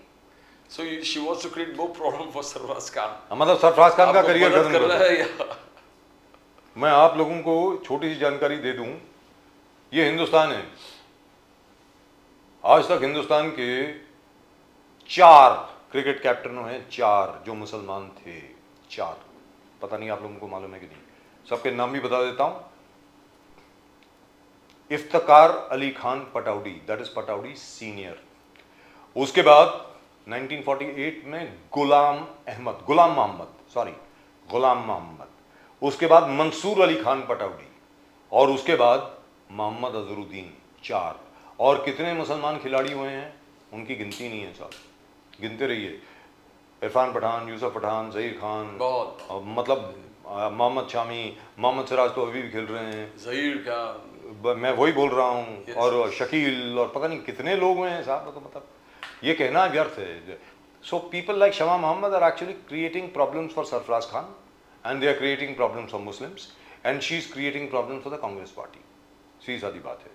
So she wants to create more problem for Sarfraz Khan. मतलब सरफराज खान का करियर मदद खत्म कर कर रहा दो. है या मैं आप लोगों को छोटी सी जानकारी दे दूं, ये हिंदुस्तान है. आज तक हिंदुस्तान के 4 क्रिकेट कैप्टनों हैं, 4 जो मुसलमान थे. 4, पता नहीं आप लोगों को मालूम है कि नहीं. सबके नाम भी बता देता हूं. Iftikhar Ali Khan Pataudi, that is Pataudi senior. उसके बाद 1948 में गुलाम मोहम्मद, उसके बाद मंसूर अली खान पटौडी, और उसके बाद मोहम्मद अजहरुद्दीन. 4. और कितने मुसलमान खिलाड़ी हुए हैं उनकी गिनती नहीं है साहब, गिनते रहिए. इरफान पठान, यूसुफ पठान, जहीर खान, बहुत मतलब मोहम्मद शामी, मोहम्मद सिराज तो अभी भी खेल रहे हैं, जहीर का, मैं वही बोल रहा हूँ. Yes. और शकील और पता नहीं कितने लोग हैं साहब. तो मतलब ये कहना व्यर्थ है. So people like Shama Mohammed are actually creating problems for Sarfaraz Khan, and they are creating problems for Muslims, and she is creating problems for the Congress party. सीधी सादी बात है.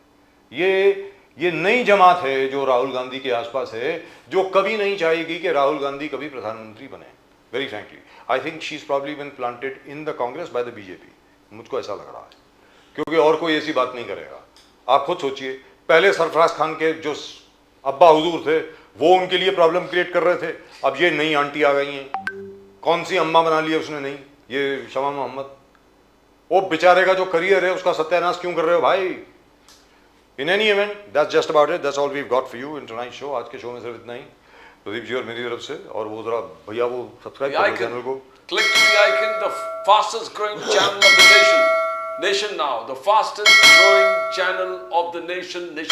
ये नई जमात है जो राहुल गांधी के आसपास है, जो कभी नहीं चाहेगी कि राहुल गांधी कभी प्रधानमंत्री बने. Very frankly I think she is probably been planted in the Congress by the BJP. मुझको ऐसा लग रहा है, क्योंकि और कोई ऐसी बात नहीं करेगा. आप खुद सोचिए, पहले सरफराज खान के जो अब्बा हुजूर थे वो उनके लिए प्रॉब्लम क्रिएट कर रहे थे. अब ये नई आंटी आ गई हैं, कौन सी अम्मा बना ली है उसने? नहीं, ये शमा मोहम्मद. वो बेचारे का जो करियर है उसका सत्यानाश क्यों कर रहे हो भाई? In any event, that's just about it. That's all we got for you in tonight show. आज के शो में सिर्फ इतना ही. प्रदीप जी और मेरी तरफ से, और वो जरा भैया वो सब्सक्राइब The करो icon. चैनल को. Click to the icon, the fastest growing channel of the nation now, the fastest growing channel of the nation now.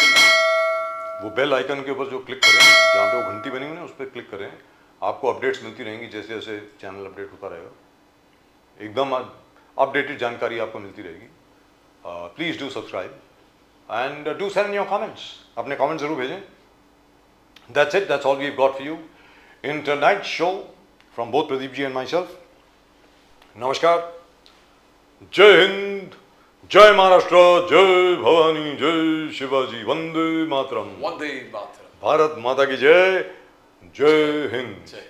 वो बेल आइकन के ऊपर जो क्लिक करें, जहाँ पे वो घंटी बनी हुई है उस पर क्लिक करें. आपको अपडेट्स मिलती रहेंगी जैसे जैसे चैनल अपडेट होता रहेगा. एकदम अपडेटेड जानकारी आपको मिलती रहेगी. Please do subscribe and do send your comments. अपने कमेंट्स जरूर भेजें. That's it. That's all we got for you in tonight show from both Pradeep ji and myself. नमस्कार. जय हिंद, जय महाराष्ट्र, जय भवानी, जय शिवाजी, वंदे मातरम. Vande Mataram. भारत माता की जय. जय हिंद. Jai.